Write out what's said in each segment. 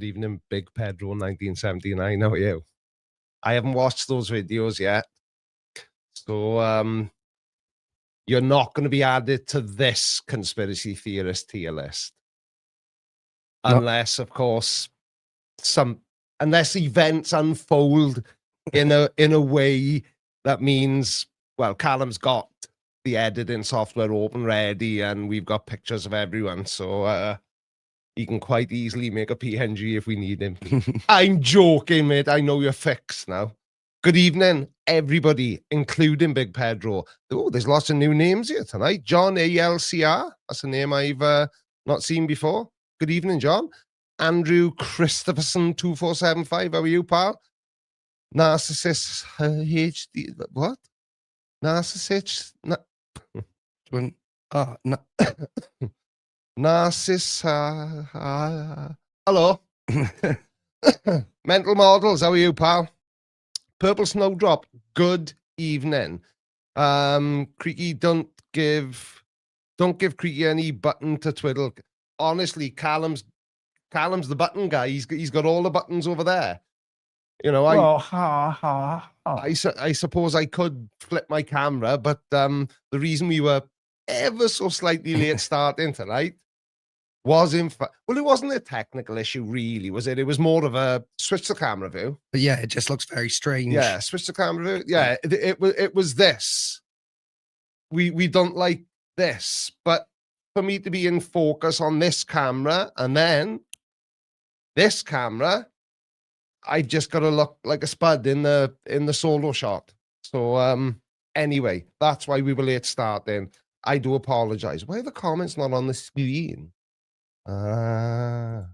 Good evening, Big Pedro 1979. How are you? I haven't watched those videos yet. So you're not going to be added to this conspiracy theorist tier list. Unless, of course, unless events unfold in a way that means, well, Callum's got the editing software open ready and we've got pictures of everyone. So he can quite easily make a PNG if we need him. I'm joking, mate. I know you're fixed now. Good evening, everybody, including Big Pedro. Oh, there's lots of new names here tonight. John ALCR. That's a name I've not seen before. Good evening, John. Andrew Christopherson 2475. How are you, pal? Narcissist HD. What? Narcissist. Narciss. Hello. Mental Models. How are you, pal? Purple Snowdrop. Good evening. Creaky, don't give Creaky any button to twiddle. Honestly, Callum's the button guy. He's got all the buttons over there. You know, I suppose I could flip my camera, but the reason we were ever so slightly late starting tonight was it wasn't a technical issue, really, was it? It was more of a switch the camera view. But yeah, it just looks very strange. Yeah, switch the camera view. Yeah, it was this. We don't like this, but for me to be in focus on this camera and then this camera, I just got to look like a spud in the solo shot. So anyway, that's why we were late starting. I do apologize. Why are the comments not on the screen? They were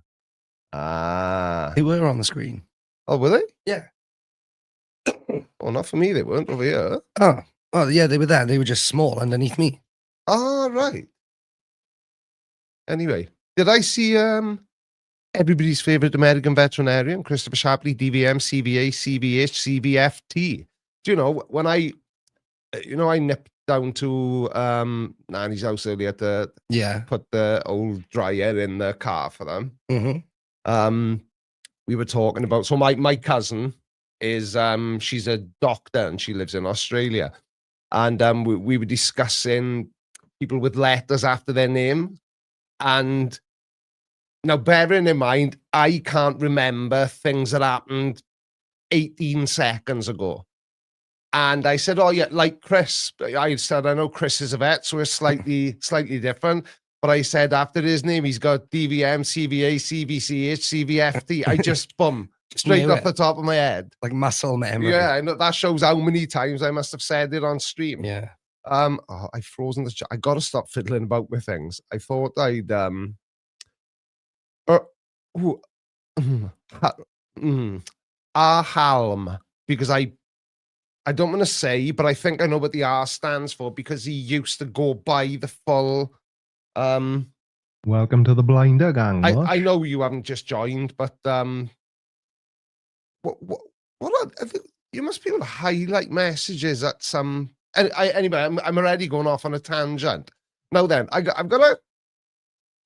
on the screen. Oh, were they? Yeah. Oh, not for me. They weren't over here. Oh, yeah, they were there. They were just small underneath me. Oh, right. Anyway, did I see everybody's favorite American veterinarian, Christopher Shapley, DVM, CVA, CVH, CVFT? Do you know when I nipped down to Nanny's house earlier to put the old dryer in the car for them? Mm-hmm. We were talking about, so my cousin is she's a doctor and she lives in Australia, and we were discussing people with letters after their name. And now, bearing in mind, I can't remember things that happened 18 seconds ago. And I said, oh, yeah, like Chris. I said, I know Chris is a vet, so it's slightly different. But I said, after his name, he's got DVM, CVA, CVCH, CVFT. I just, straight off the top of my head. Like muscle memory. Yeah, I know. That shows how many times I must have said it on stream. Yeah. I've frozen the chat. I got to stop fiddling about with things. I thought I'd Halm, because I don't want to say, but I think I know what the R stands for, because he used to go by the full Welcome to the Blinder Gang. I know you haven't just joined, but what are, you must be able to highlight messages at some. Anyway, I'm already going off on a tangent. Now then, I've got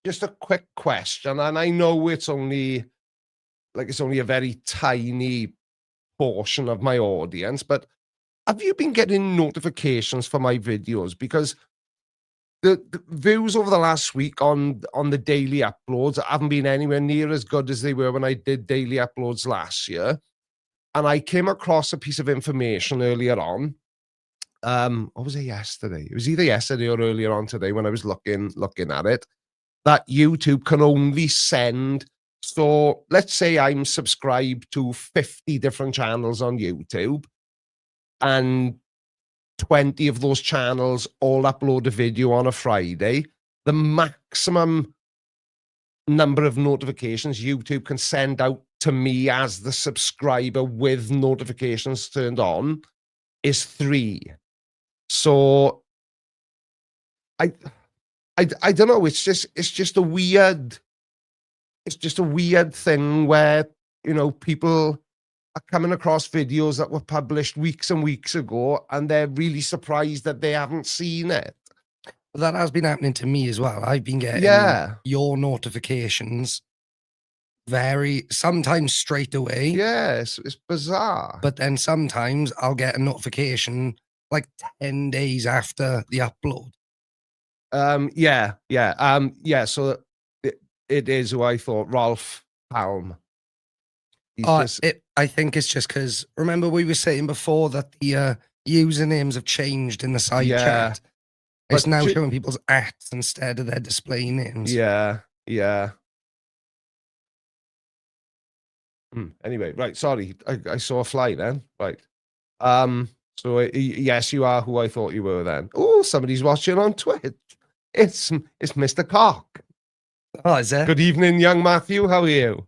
just a quick question, and I know it's only a very tiny portion of my audience, but have you been getting notifications for my videos? Because the views over the last week on the daily uploads haven't been anywhere near as good as they were when I did daily uploads last year. And I came across a piece of information earlier on. What was it yesterday? It was either yesterday or earlier on today when I was looking at it, that YouTube can only send. So let's say I'm subscribed to 50 different channels on YouTube, and 20 of those channels all upload a video on a Friday. The maximum number of notifications YouTube can send out to me as the subscriber with notifications turned on is 3. So I don't know. It's just a weird thing where, you know, people are coming across videos that were published weeks and weeks ago, and they're really surprised that they haven't seen it. Well, that has been happening to me as well. I've been getting your notifications sometimes straight away, Yeah, it's bizarre. but then sometimes I'll get a notification like 10 days after the upload. Yeah. So it is who I thought, Rolf Palm. He's just I think it's just because, remember we were saying before that the usernames have changed in the side Yeah, chat. It's but now showing people's ats instead of their display names. yeah. Anyway, right. Sorry, I saw a fly then. Right. So yes, you are who I thought you were then. Oh, somebody's watching on Twitch. It's Mr. Cock. Oh, is it? Good evening, young Matthew. How are you?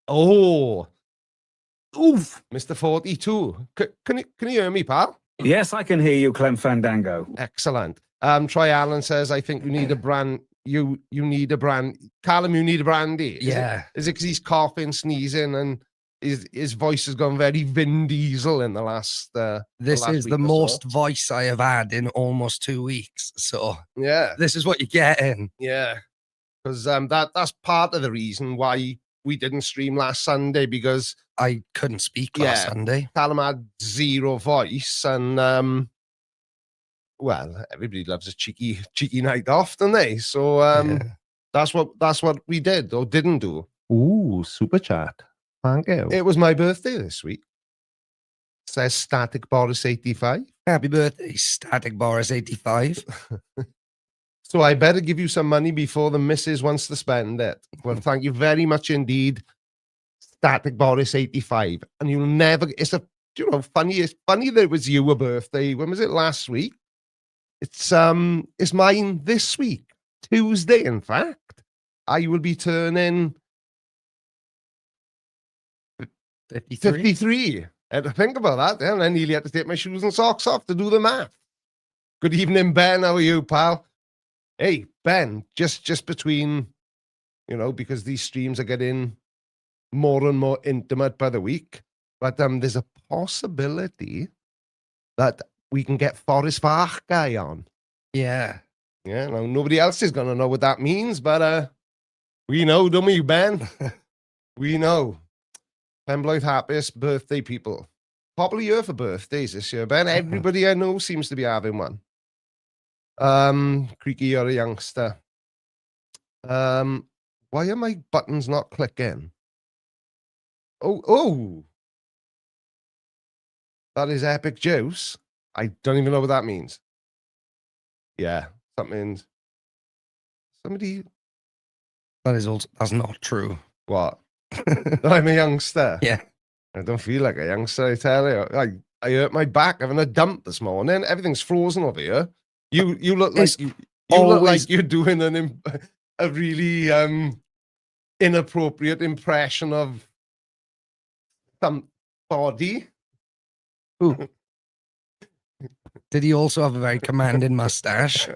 Oh, oof, Mr. 42. Can you hear me, pal? Yes, I can hear you, Clem Fandango. Excellent. Troy Allen says, I think you need a brand. You need a brand. Callum, you need a brandy. Yeah. Is it because he's coughing, sneezing, and his voice has gone very Vin Diesel in the last. This is the most voice I have had in almost 2 weeks. So yeah, this is what you're getting. Yeah, because that's part of the reason why we didn't stream last Sunday, because I couldn't speak last Sunday. Callum had zero voice, and well, everybody loves a cheeky night off, don't they? So that's what we did or didn't do. Ooh, super chat. Thank you. It was my birthday this week. Says Static Boris 85. Happy birthday, Static Boris 85. So I better give you some money before the missus wants to spend it. Well, thank you very much indeed, Static Boris 85. And you'll never. It's funny. It's funny that it was your birthday. When was it? Last week. It's mine this week, Tuesday. In fact, I will be turning 53. I had to think about that. And I nearly had to take my shoes and socks off to do the math. Good evening, Ben. How are you, pal? Hey, Ben, just between, because these streams are getting more and more intimate by the week, but there's a possibility that we can get Forrest Fach guy on. Yeah. Yeah, now nobody else is going to know what that means, but we know, don't we, Ben? We know. Pembroke happiest birthday people. Popular year for birthdays this year, Ben. Everybody I know seems to be having one. Creaky, you're a youngster. Why are my buttons not clicking? Oh. That is epic juice. I don't even know what that means. Yeah, somebody. That's not true. What? I'm a youngster. Yeah. I don't feel like a youngster, I tell you. I hurt my back having a dump this morning. Everything's frozen over here. You look like you look like you're doing a really inappropriate impression of somebody. Ooh. Did he also have a very commanding mustache?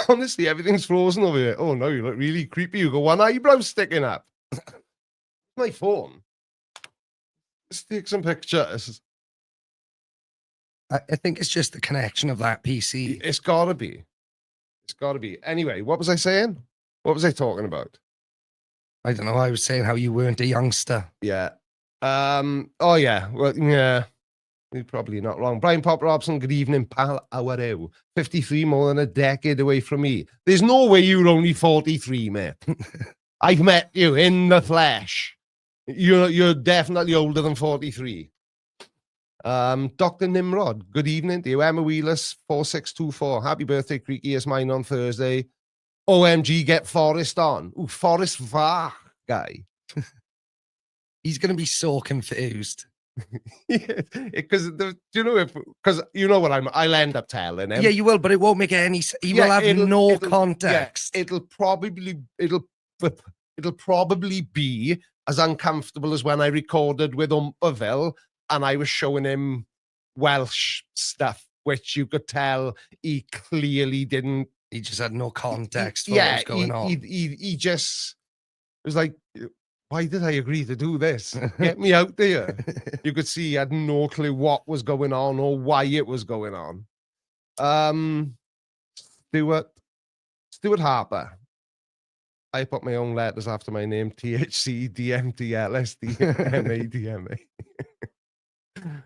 Honestly, everything's frozen over here. Oh no, you look really creepy. You got one eyebrow sticking up. My phone. Let's take some pictures. I think it's just the connection of that PC. It's gotta be. Anyway, what was I saying? What was I talking about? I don't know. I was saying how you weren't a youngster. Yeah. Oh yeah. Well, yeah. You're probably not wrong. Brian Pop Robson, good evening, pal. How are you? 53, more than a decade away from me. There's no way you're only 43, mate. I've met you in the flesh. You're definitely older than 43. Dr. Nimrod, good evening to you. Emma Wheelers, 4624. Happy birthday, Creaky. It's mine on Thursday. OMG, get Forrest on. Ooh, Forrest Vach guy. He's going to be so confused. Because because you know what I'll end up telling him. Yeah, you will, but it won't make any sense. He will have no context. Yeah, it'll probably be as uncomfortable as when I recorded with Umperville and I was showing him Welsh stuff, which you could tell he clearly didn't. He just had no context for what was going on. He just was like, why did I agree to do this? Get me out there. You could see he had no clue what was going on or why it was going on. Stuart, Stuart Harper. I put my own letters after my name: THC, DMT, LSD, MADMA.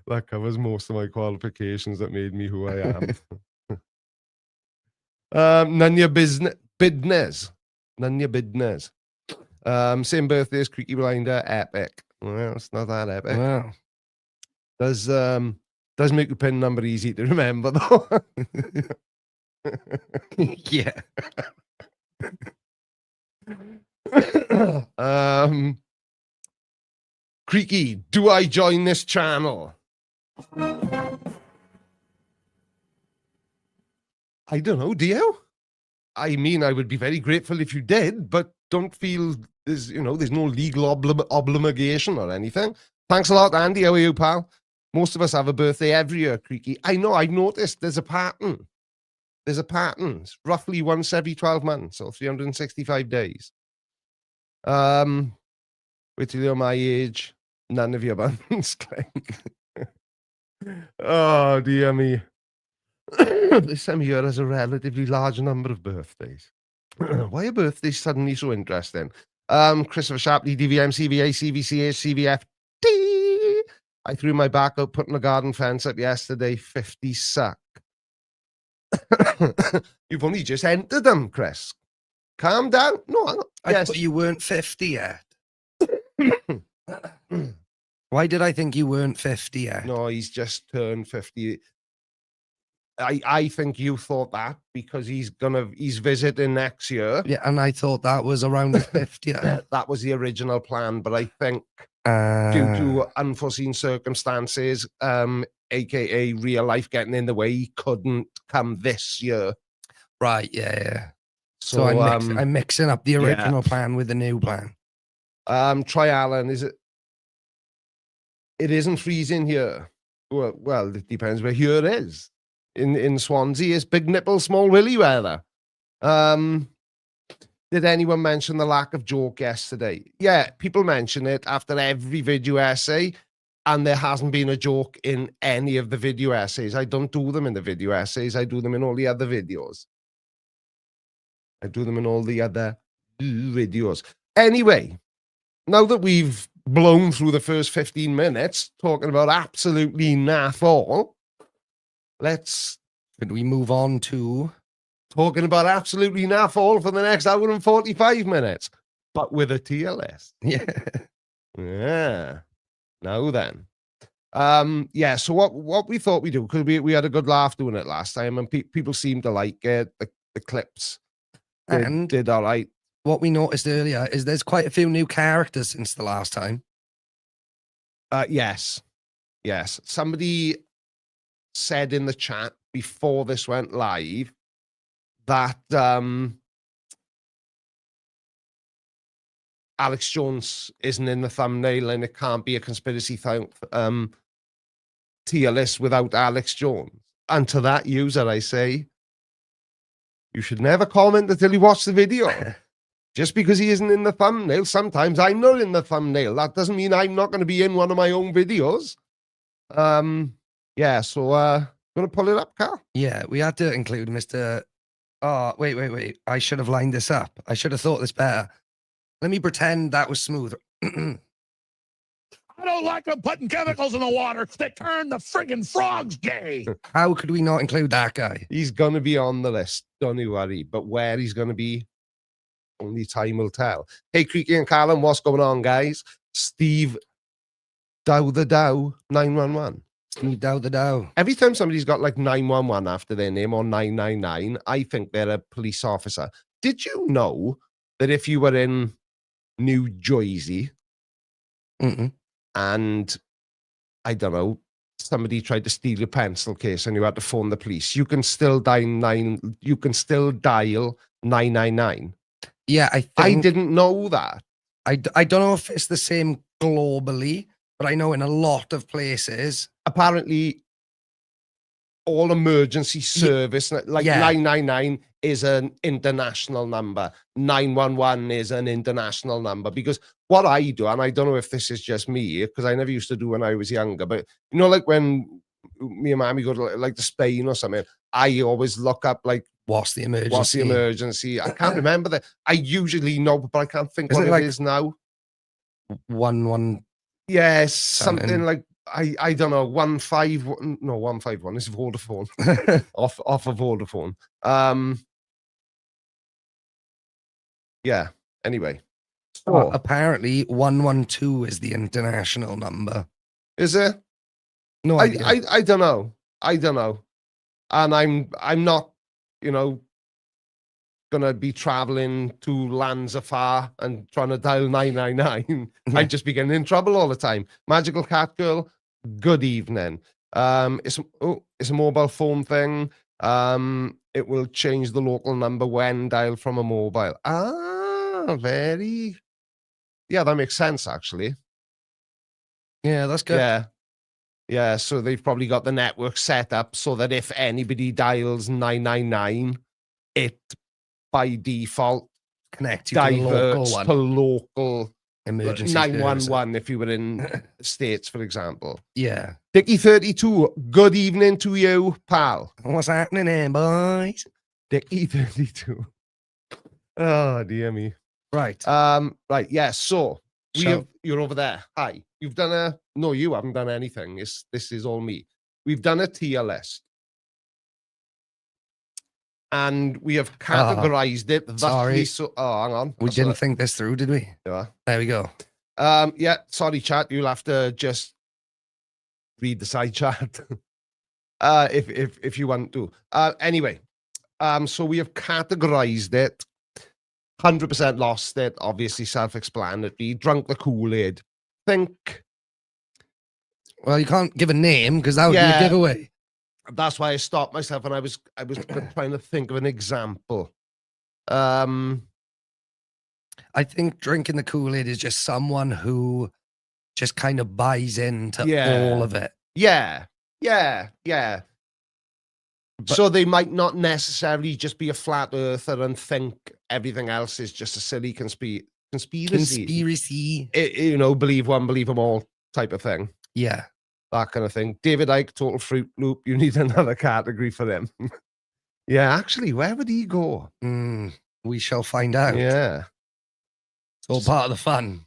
That covers most of my qualifications that made me who I am. None your business. None your business. Same birthday as Creaky Blinder. Epic. Well, it's not that epic. Wow. Does make the pin number easy to remember though. Yeah. Creaky, do I join this channel? I don't know, do you? I mean, I would be very grateful if you did, but don't feel there's no legal obligation or anything. Thanks a lot, Andy. How are you, pal? Most of us have a birthday every year, Creaky. I know, I noticed there's a pattern. There's a pattern. It's roughly once every 12 months or 365 days. Wait till you're my age. None of your buttons, Oh, dear me. This time of year has a relatively large number of birthdays. Why are birthdays suddenly so interesting? Christopher Shapley, DVM, CVA, CVCH, CVFT. I threw my back out putting a garden fence up yesterday. 50 suck. You've only just entered them, Chris. Calm down. No, I'm not. I thought you weren't 50 yet. Why did I think you weren't 50 yet? No, he's just turned 50. I think you thought that because he's visiting next year. Yeah, and I thought that was around the 50th. That was the original plan, but I think due to unforeseen circumstances, aka real life getting in the way, he couldn't come this year. Right, yeah. So I'm mixing up the original plan with the new plan. Try Alan, is it? It isn't freezing here. Well, it depends where here is. In Swansea, it's big nipple, small willy weather. Did anyone mention the lack of joke yesterday? Yeah, people mention it after every video essay, and there hasn't been a joke in any of the video essays. I don't do them in the video essays. I do them in all the other videos. Anyway, now that we've blown through the first 15 minutes talking about absolutely naff all, Could we move on to talking about absolutely naff all for the next hour and 45 minutes, but with a tier list. Yeah. Now then. So what we thought we'd do, because we had a good laugh doing it last time, and people seemed to like it. The clips did all right. What we noticed earlier is there's quite a few new characters since the last time. Yes. Somebody said in the chat before this went live that Alex Jones isn't in the thumbnail and it can't be a conspiracy tier list without Alex Jones. And to that user, I say, you should never comment until you watch the video. Just because he isn't in the thumbnail, sometimes I'm not in the thumbnail. That doesn't mean I'm not going to be in one of my own videos. So going to pull it up, Carl? Yeah, we had to include Mr. Oh, wait. I should have lined this up. I should have thought this better. Let me pretend that was smooth. I don't like them putting chemicals in the water that turn the friggin' frogs gay. How could we not include that guy? He's going to be on the list, don't you worry. But where he's going to be, only time will tell. Hey, Creaky and Callum, what's going on, guys? Steve Dow 911. Steve Dow. Every time somebody's got like 911 after their name or 999, I think they're a police officer. Did you know that if you were in New Jersey and, I don't know, somebody tried to steal your pencil case and you had to phone the police, you can still dial 999. Yeah, I didn't know that. I don't know if it's the same globally, but I know in a lot of places. Apparently, all emergency service, like 999 is an international number. 911 is an international number. Because what I do, and I don't know if this is just me, because I never used to do when I was younger, but like when me and Mammy go to like to Spain or something, I always look up like What's the emergency? What's the emergency? I can't remember that. I usually know, but I can't think Isn't what it it like- is now. 1-1. Yes, Something. something like I don't know. 151. No, 151 is Vodafone. off of Vodafone. Yeah. Anyway. Well, So, apparently 112 is the international number. is it? No idea. I don't know. I don't know. And I'm not, you know, gonna be traveling to lands afar and trying to dial 999. Yeah. I'd just be getting in trouble all the time. Magical Cat Girl, good evening. It's a mobile phone thing. It will change the local number when dialed from a mobile. Yeah, that makes sense actually. Yeah, that's good. Yeah. Yeah, so they've probably got the network set up so that if anybody dials 999, it by default Connect you to the local diverts one. to local Emergency service. 911 if you were in the States, for example. Yeah. Dickie32, good evening to you, pal. What's happening here, boys? Dickie32. Oh, dear me. Right. Right, yeah, so So- you're over there. Hi. You've done no, you haven't done anything. This is all me. We've done a tier list. And we have categorized it. thusly sorry. So, hang on. We That's didn't all think this through, did we? right. There we go. Yeah, sorry, chat. You'll have to just read the side chat. If you want to. Anyway, so we have categorized it. 100% lost it, obviously self-explanatory. Drunk the Kool-Aid. Think Well, you can't give a name because that would be a Yeah. giveaway. that's why I stopped myself and I was trying to think of an example. Um I think drinking the Kool-Aid is just someone who just kind of buys into Yeah. all of it. Yeah. But- So they might not necessarily just be a flat earther and think everything else is just a silly conspiracy. Conspiracy. You know, believe one, believe them all type of thing. Yeah. That kind of thing. David Icke, Total Fruit Loop. You need another category for him. Yeah, actually, where would he go? We shall find out. Yeah. It's all part of the fun.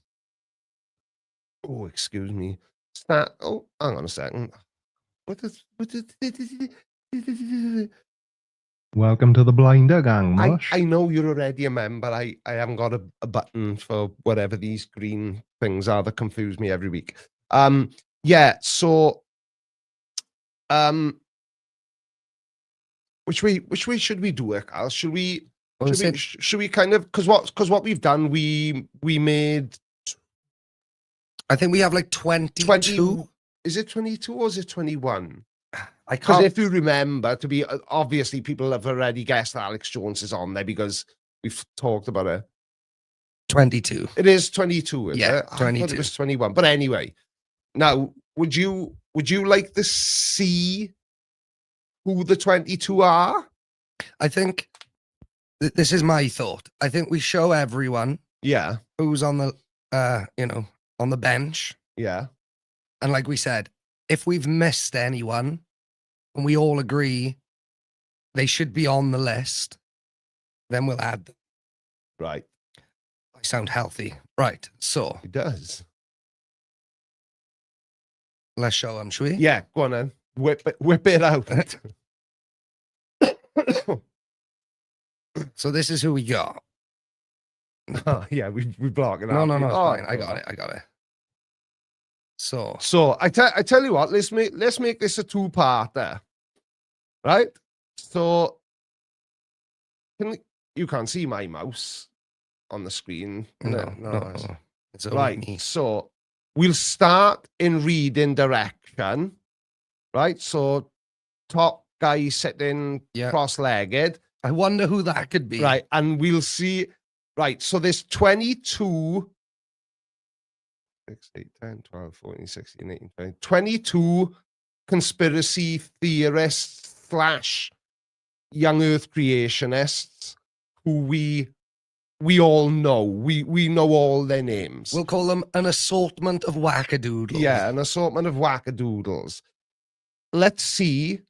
Oh, excuse me. Hang on a second. Welcome to the Blinder Gang, Mush. I know you're already a member. I haven't got a button for whatever these green things are that confuse me every week. Yeah, so which way should we do it, Al? Should we kind of because what we've done, we made I think we have like 22. 20. Is it 22 or is it 21? I Because can't. if you remember, to be obviously people have already guessed Alex Jones is on there because we've talked about it. 22. It is 22, is Yeah, it? I thought 22. it was 21. But anyway, now would you like to see who the 22 are? I think this is my thought. I think we show everyone Yeah, who's on the, on the bench. yeah. And like we said, if we've missed anyone and we all agree they should be on the list, then we'll add them. Right. I sound healthy. Right. So It does. let's show them, shall we? Yeah, go on then. Whip it out. So this is who we got. Oh, yeah, we block it No, out. no, no. It's Oh, fine. I got it. I got it. So So I tell you what, let's make this a two-parter. Right? So you can't see my mouse on the screen. no. It's only Right. me. So we'll start in reading direction. Right? So top guy sitting Yeah. cross-legged. I wonder who that could be. Right. And we'll see. Right. So there's 22. 6, 8, 10, 12, 14, 16, 18, 20. 22 conspiracy theorists / young earth creationists who we all know. We know all their names. We'll call them an assortment of wackadoodles. Yeah, an assortment of wackadoodles. Let's see,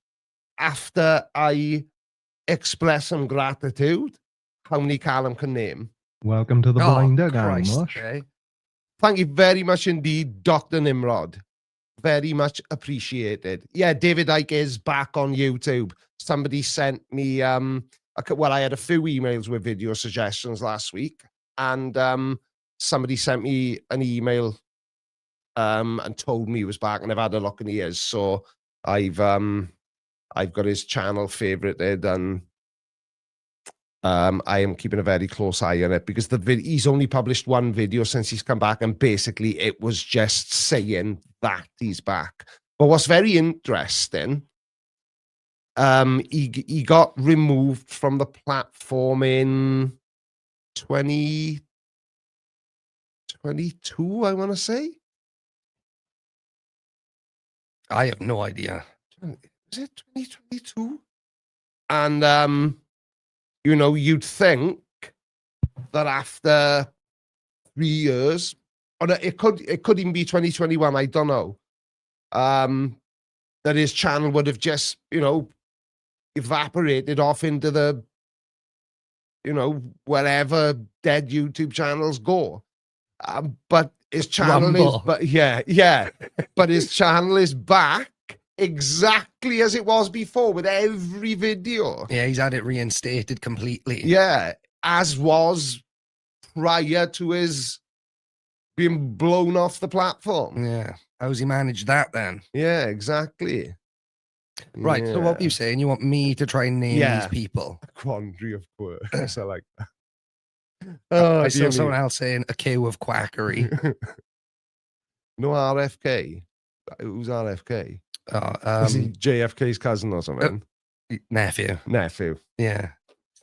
after I express some gratitude. How many Callum can name? Welcome to the Oh, Blinder Gang, Christ, Mush. okay. Thank you very much indeed, Dr. Nimrod. Very much appreciated. Yeah, David Icke is back on YouTube. Somebody sent me, well, I had a few emails with video suggestions last week, and somebody sent me an email and told me he was back, and I've had a look, and he is. So I've got his channel favorited, and I am keeping a very close eye on it because he's only published one video since he's come back, and basically it was just saying that he's back. But what's very interesting, he got removed from the platform in 2022, I want to say. I have no idea. Is it 2022? And you know, you'd think that after 3 years, or it could even be 2021, I don't know, that his channel would have just, you know, evaporated off into the, you know, wherever dead YouTube channels go. But his channel is, but yeah, but his channel is back exactly as it was before with every video. Yeah, he's had it reinstated completely. Yeah, as was prior to his being blown off the platform. Yeah. How's he managed that then? Yeah, exactly. Right. So what were you saying? You want me to try and name Yeah. these people? Quandary of quirks. I like that. I Oh, saw someone else saying a queue of quackery. No RFK. Who's RFK? Oh, Is he JFK's cousin or something? nephew. Nephew. Yeah.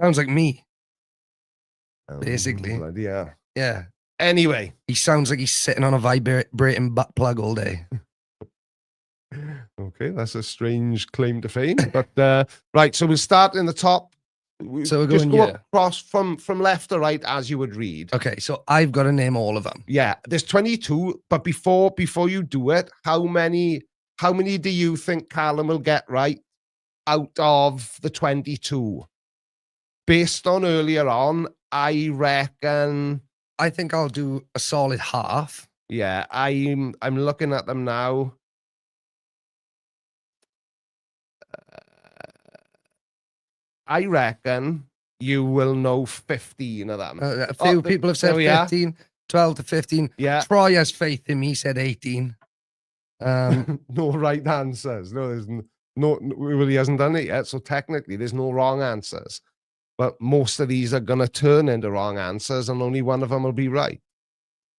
Sounds like me. Basically. Yeah. Yeah. Anyway. He sounds like he's sitting on a vibrating butt plug all day. Okay, that's a strange claim to fame. But right, so we'll start in the top. So we're just going go across from left to right as you would read. Okay, so I've got to name all of them. Yeah, there's 22, but before you do it, how many do you think Callum will get right out of the 22? Based on earlier on, I reckon. I think I'll do a solid half. Yeah, I'm looking at them now. I reckon you will know 15 of them. A few people have said 15, 12 to 15. Yeah. Troy has faith in me, he said 18. No right answers. No, there's no, well, he hasn't done it yet. So technically, there's no wrong answers. But most of these are going to turn into wrong answers, and only one of them will be right.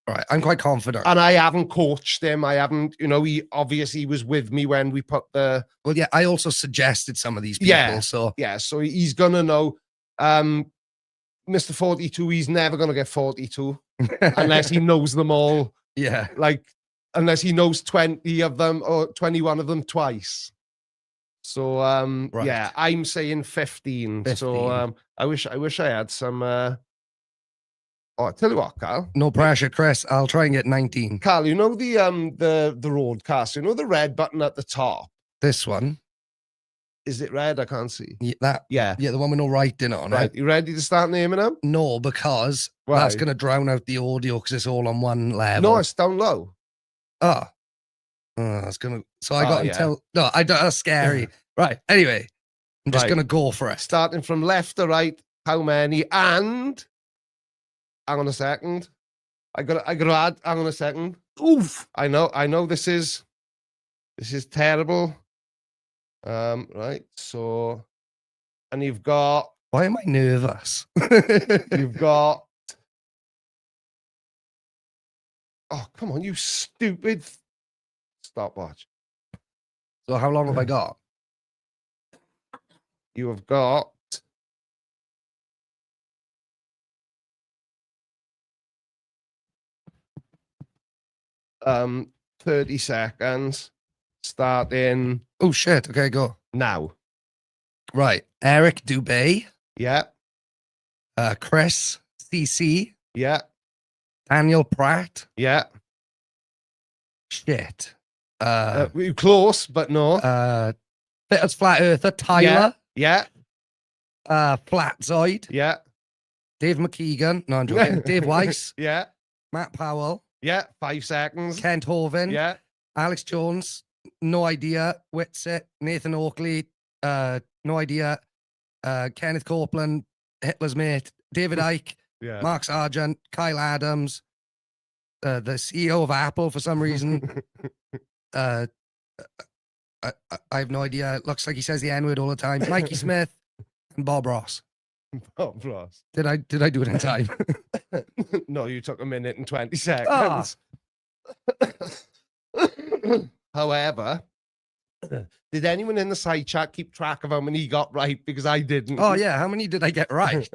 All right, I'm quite confident. And I haven't coached him. I haven't, you know, he obviously was with me when we put the. Well, yeah, I also suggested some of these people. Yeah. So Yeah, so he's going to know. Mr. 42, he's never going to get 42 unless he knows them all. Yeah. Like, unless he knows 20 of them or 21 of them twice. So, Right. yeah, I'm saying 15. 15. So, I wish I had some. Oh, tell you what, Carl. No pressure, Chris. I'll try and get 19. Carl, you know the roadcast. You know the red button at the top. This one. Is it red? I can't see. Yeah, that. Yeah. Yeah, the one with no writing on Right. it. You ready to start naming them? No, because Why? that's going to drown out the audio because it's all on one level. No, it's down low. Oh. That's gonna. So I got yeah. until. No, I don't. That's scary. Right. Anyway, I'm just Right. gonna go for it. Starting from left to right. How many? And hang on a second. I got to add. Hang on a second. Oof. I know. This is terrible. Right. So, and you've got. Why am I nervous? You've got. Oh, come on, you stupid stopwatch. So how long have I got? You have got. Um, 30 seconds. Starting Oh shit. Okay, go. now. Right. Eric Dubay, Yeah. Chris CC, Yeah. Daniel Pratt. Yeah. Shit. We're close, but no. Fitters Flat Earther, Tyler. Yeah. Flatzoid, Yeah. Dave McKeegan, no, I'm joking, Dave Weiss, Yeah. Matt Powell, Yeah. 5 seconds. Kent Hovind, Yeah. Alex Jones, no idea, Whitsit, Nathan Oakley, no idea, Kenneth Copeland, Hitler's mate, David Icke, Yeah. Mark Sargent, Kyle Adams, the CEO of Apple for some reason. I have no idea. It looks like he says the N-word all the time. Mikey Smith and Bob Ross. Bob Ross. Did I do it in time? No, you took 1 minute and 20 Ah. seconds. However, did anyone in the side chat keep track of how many he got right? Because I didn't. Oh yeah, how many did I get right?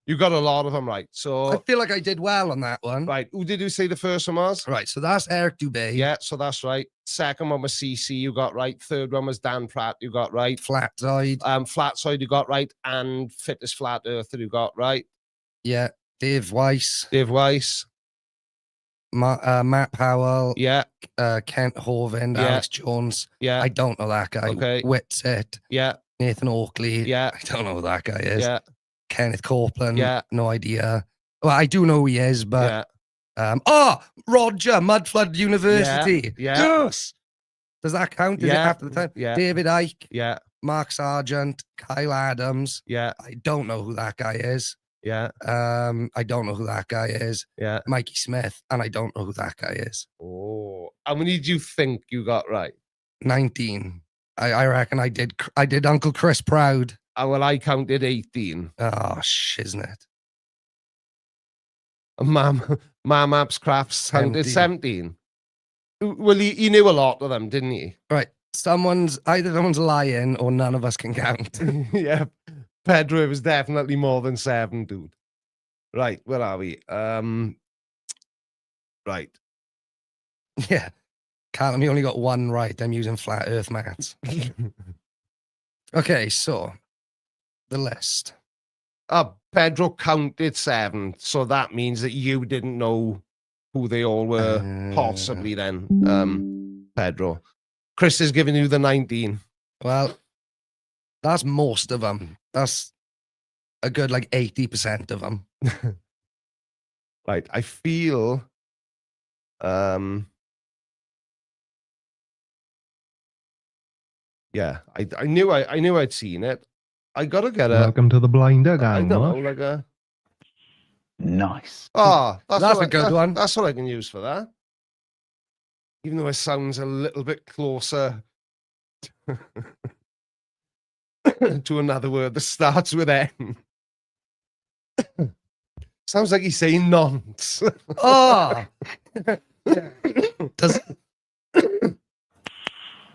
You got a lot of them right. I So, feel like I did well on that one. right. Who did you say the first one was? Right, so that's Eric Dubé. Yeah, so that's right. Second one was CC, you got right. Third one was Dan Pratt, you got right. Flatzoid. Flatside, you got right. And Fittest Flat Earther, you got right. Yeah. Dave Weiss. Dave Weiss. Matt Powell. Yeah, Kent Hovind. Yeah. Alex Jones. yeah, I don't know that guy. Okay. Whitsit. yeah, Nathan Oakley. yeah, I don't know who that guy is. yeah, Kenneth Copeland. Yeah. No idea. Well, I do know who he is, but yeah. Roger, Mudflood University. Yeah. Yes. Does that count? Is it Yeah, after the time? yeah. David Icke, Yeah, Mark Sargent, Kyle Adams. yeah, I don't know who that guy is. yeah, I don't know who that guy is. yeah. Mikey Smith, and I don't know who that guy is. Oh, how many do you think you got right? 19. I reckon I did Uncle Chris proud. Well, I counted 18. Oh, shiznit. Mam Apps Crafts counted 17. 17. Well, he knew a lot of them, didn't he? Right. Either someone's lying or none of us can count. Yeah. Pedro, it was definitely more than 7, dude. Right, where are we? Right. Yeah. Callum, you only got one right. I'm using flat earth mats. Okay, so the list. Pedro counted 7, so that means that you didn't know who they all were, possibly then, Pedro. Chris is giving you the 19. Well, that's most of them. That's a good 80% of them. Right, I feel yeah, I knew I'd seen it. I gotta get a Welcome to the Blinder I Gang, don't know, Mush. like a Nice. that's That's what a good one. That's what I can use for that. Even though it sounds a little bit closer to another word that starts with N. Sounds like he's saying nonce. Oh! Does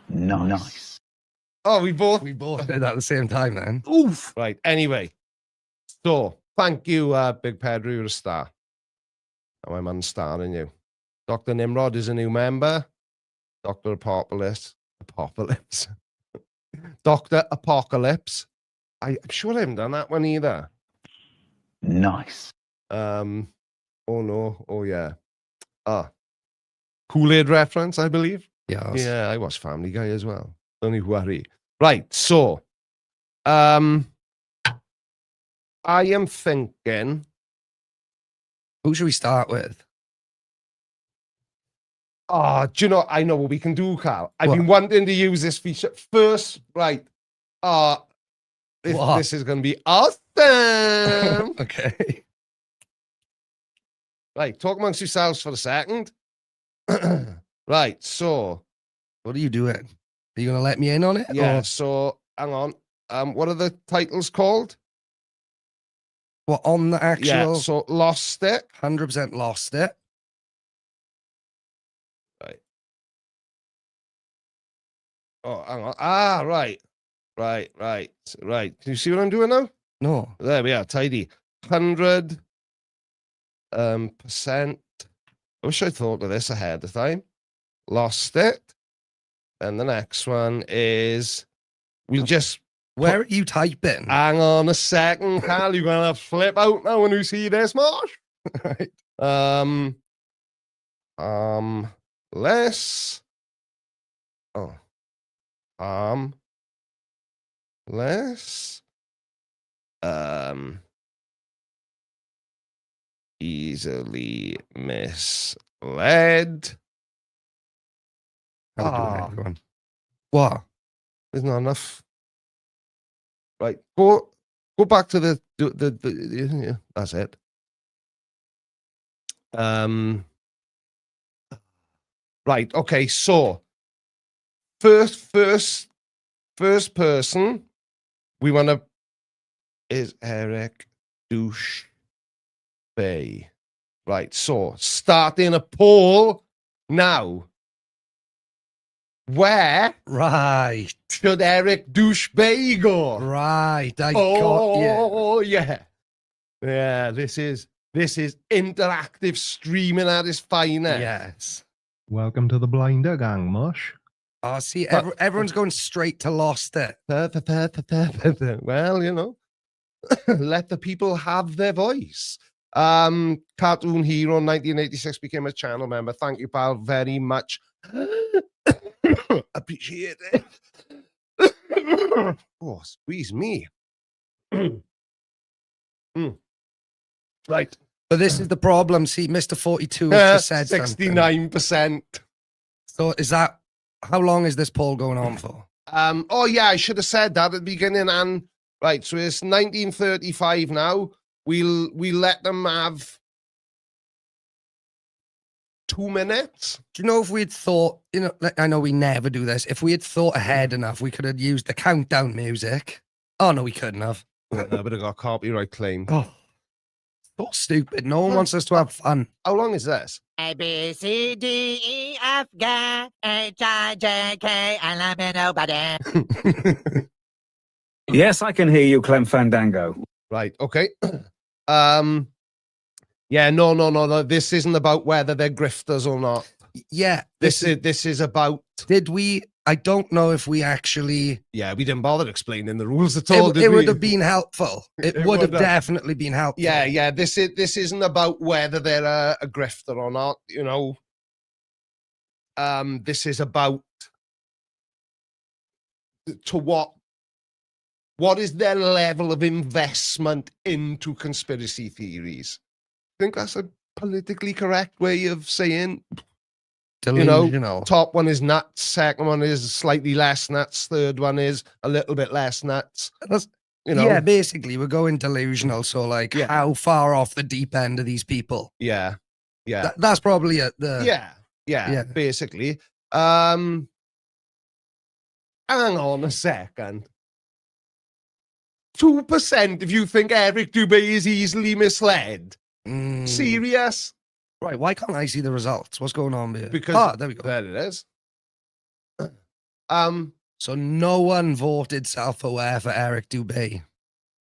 Nice. Oh, we both. we both did that at the same time then? Oof. Right. Anyway, so thank you, Big Pedro. You're a star. Now I'm unstarring you. Dr. Nimrod is a new member. Dr. Apocalypse. Dr. Apocalypse. I'm sure I haven't done that one either. Nice. Oh no. Oh yeah. Kool-Aid reference, I believe. Yes. Yeah, I watch Family Guy as well. Don't you worry. Right, so I am thinking. Who should we start with? Oh, do you know? I know what we can do, Carl. I've What? been wanting to use this feature first. Right. What? This is going to be awesome. Okay. Right, talk amongst yourselves for a second. Right, so What are you doing? Are you going to let me in on it? yeah, Or so hang on. What are the titles called? what, on the actual Yeah, so Lost It. 100% lost it? Oh, hang on. Right. Can you see what I'm doing now? No. There we are, tidy. 100 percent. I wish I'd thought of this ahead of time. Lost it. And the next one is we'll just Where are you typing? hang on a second, Carl. You're gonna flip out now when you see this, Marsh. Right. Less. Oh. Less. Easily misled. How we doing, Ah. everyone? What? There's not enough. Right, go back to the yeah, that's it. Right, okay, so first person we want to is Eric Douche Bay. Right, so starting a poll now. Where Right. should Eric Douche Bay go? Right. I got you. Oh yeah. Yeah, this is interactive streaming at its finest. Yes. Welcome to the Blinder Gang, Mush. Oh, see, But- everyone's going straight to Lost It. Well, you know, let the people have their voice. Cartoon Hero 1986 became a channel member. Thank you, pal, very much. Appreciate it. Oh, squeeze me. Right. But this is the problem. See, Mr. 42 has just said something. 69%. So is that, how long is this poll going on for? Oh yeah, I should have said that at the beginning. And right, so it's 1935 now. We'll let them have 2 minutes. Do you know if we'd thought, you know, like, I know we never do this. If we had thought ahead enough, we could have used the countdown music. Oh, no, we couldn't have. I would have got copyright claim. Oh, so stupid. No one wants us to have fun. How long is this? A, B, C, D, E, F, G, H, I, J, K, L, M, N, O, nobody. Yes, I can hear you, Clem Fandango. Right. Okay. Yeah. No. This isn't about whether they're grifters or not. Yeah. This is about. Did we, I don't know if we actually, Yeah, we didn't bother explaining the rules at all. it did would we? have been helpful. It It would have would have. definitely been helpful. Yeah. This isn't about whether they're a grifter or not. You know. This is about to what is their level of investment into conspiracy theories. I think that's a politically correct way of saying. Delusional. Top one is nuts. Second one is slightly less nuts. Third one is a little bit less nuts. That's- You know. Yeah, basically, we're going delusional. So, like, Yeah. how far off the deep end are these people? Yeah. That's probably it. Yeah. Basically. Hang on a second. 2% if you think Eric Dubé is easily misled. Mm. Serious? Right, why can't I see the results? What's going on here? Because there we go. there it is. So no one voted self-aware for Eric Dubé.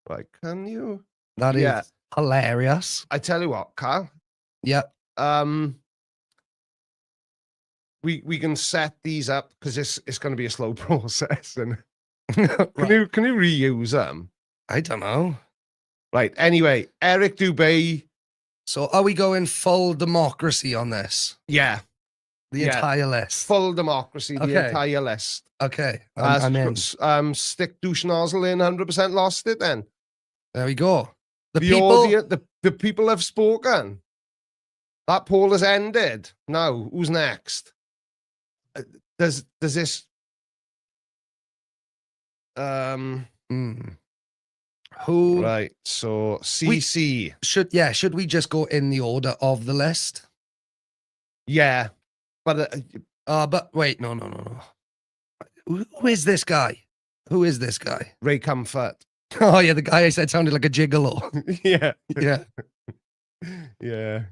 Right, can you? That is Yeah. hilarious. I tell you what, Carl. Yeah. We can set these up because it's going to be a slow process. And Right. can you reuse them? I don't know. Right. Anyway, Eric Dubé. So are we going full democracy on this? Yeah. The Yeah. entire list? Full democracy. The Okay. entire list. Okay, I'm in. Stick douche nozzle in 100% lost it then. There we go. The The people. audience, the people have spoken. That poll has ended. Now, who's next? Does this Who right? So CC, should we just go in the order of the list? yeah, but But wait, no. Who is this guy? Who is this guy? Ray Comfort. Oh yeah, the guy I said sounded like a gigolo. Yeah, Yeah. yeah.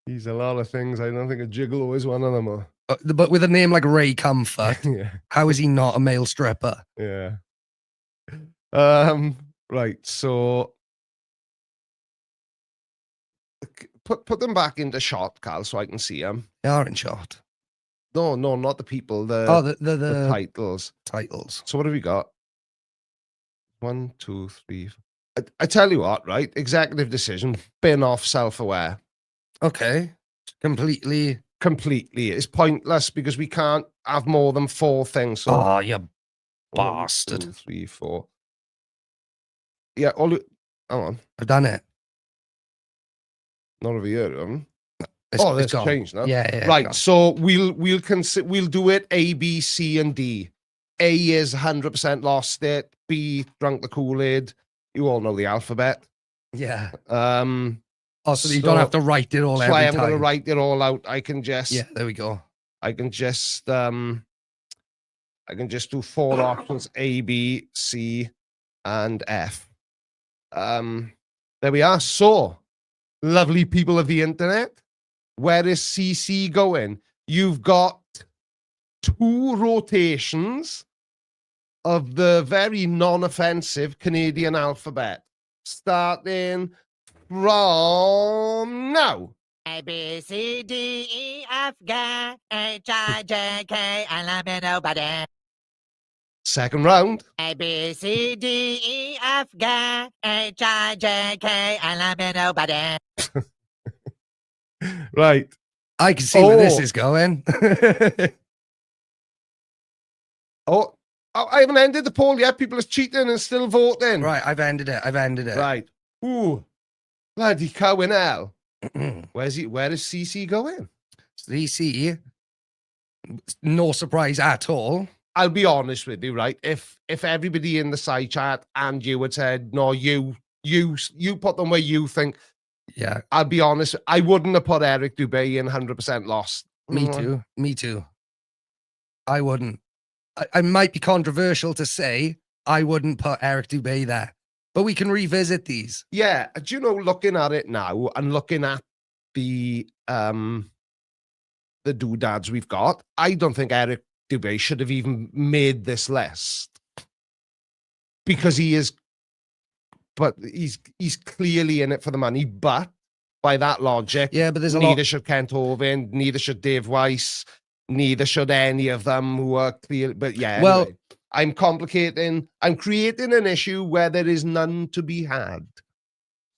He's a lot of things. I don't think a gigolo is one of them. But with a name like Ray Comfort, Yeah, how is he not a male stripper? yeah. Right. So put them back into shot, Cal, so I can see them. They are in shot. No, not the people. The The titles. titles. So what have we got? 1, 2, 3. I tell you what, right? Executive decision. Bin off self-aware. Okay. Completely. Completely. It's pointless because we can't have more than 4 things. So Oh, you 1, bastard. 2, 3, 4. Yeah, all hang on. I've done it. Not over here, haven't It's, Oh, it's that's gone. changed now. Yeah, yeah. Right, gone. so we'll do it A, B, C, and D. A is 100% lost it. B, drunk the Kool-Aid. You all know the alphabet. Yeah. Oh, so you don't have to write it all so every I am time. going to write it all out. I can just Yeah, there we go. I can just do 4 options: A, B, C, and F. There we are. So, lovely people of the internet, where is CC going? You've got 2 rotations of the very non-offensive Canadian alphabet, starting from now. A, B, C, D, E, F, G, H, I, J, K, L, M, N, O, P, Q. Second round. A, B, C, D, E, F, G, H, I, J, K, L, M, N, O, P, Q. Right. I can see where this Oh. is going. Oh, I haven't ended the poll yet. People are cheating and still voting. Right, I've ended it. Right. Ooh. Bloody cow in hell. Where is CC going? CC, no surprise at all. I'll be honest with you, right? If everybody in the side chat and you had said, no, you put them where you think, Yeah, I'll be honest, I wouldn't have put Eric Dubé in 100% lost. me too. Me too. I wouldn't. I might be controversial to say I wouldn't put Eric Dubé there, but we can revisit these. Yeah, do you know, looking at it now and looking at the doodads we've got, I don't think Eric Dubé should have even made this list because he's clearly in it for the money. But by that logic, Yeah, but there's a neither lot. should Kent Hovind, neither should Dave Weiss, neither should any of them who are clear. But yeah, Well, anyway, I'm creating an issue where there is none to be had.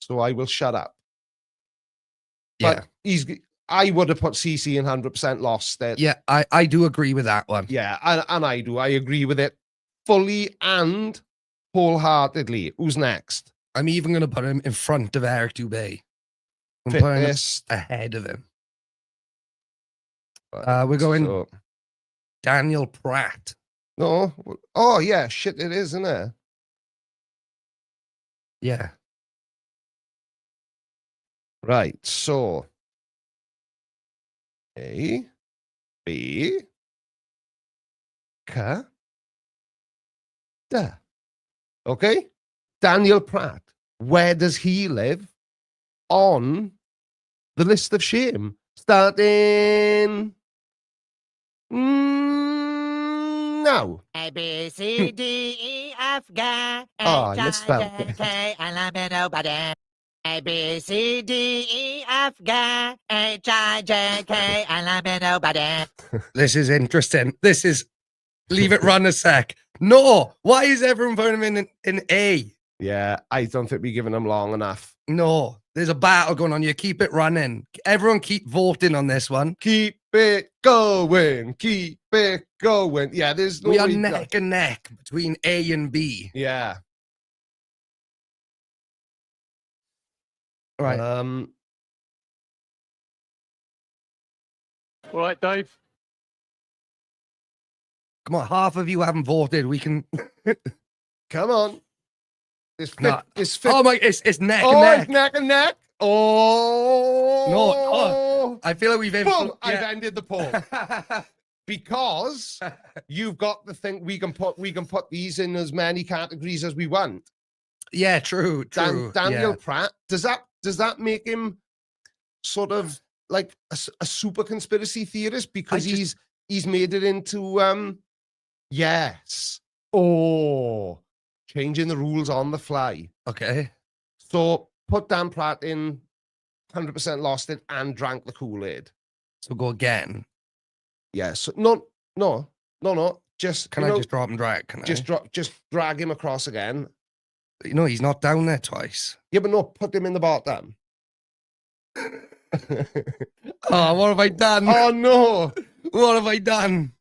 So I will shut up. Yeah, But I would have put CC in 100% lost it. yeah, I do agree with that one. Yeah, and I do. I agree with it fully and wholeheartedly. Who's next? I'm even going to put him in front of Eric Dubé. I'm putting him Fittest. ahead of him. Right, We're going so- Daniel Pratt. No. Oh, yeah. Shit, it is, isn't it? Yeah. Right. So, A, B, K, D. Okay. Daniel Pratt. Where does he live on the list of shame? Starting now. A, B, C, D, E, F, G, H, Oh, I, you spelled J, it. K, L, M, N, O, P, Q. A, B, C, D, E, F, G, H, I, J, K, L, M, N, O, P, Q. This is interesting. This is, leave it run a sec. No, why is everyone putting him in A? Yeah, I don't think we're giving him long enough. No, there's a battle going on. You keep it running. Everyone keep voting on this one. Keep it going. Keep it going. Yeah, there's no We are way- neck and neck between A and B. Yeah. Right. All right, Dave. Come on, half of you haven't voted. We can. come on. It's fit. No. It's fit. Oh my! It's neck Oh, and it's neck. neck and neck. Oh. No, I feel like we've Boom. I've yeah. ended the poll. Because you've got the thing we can put these in as many categories as we want. Yeah, true. Daniel yeah. Pratt, does that make him sort of like a super conspiracy theorist because he's made it into yes. Oh, changing the rules on the fly. Okay. So put Dan Pratt in 100% lost it and drank the Kool-Aid. So go again. Yes. No. Just Can I just drop and drag? Can just drag him across again. No, he's not down there twice. Yeah, but no, put him in the bottom. Oh, what have I done? Oh no. What have I done?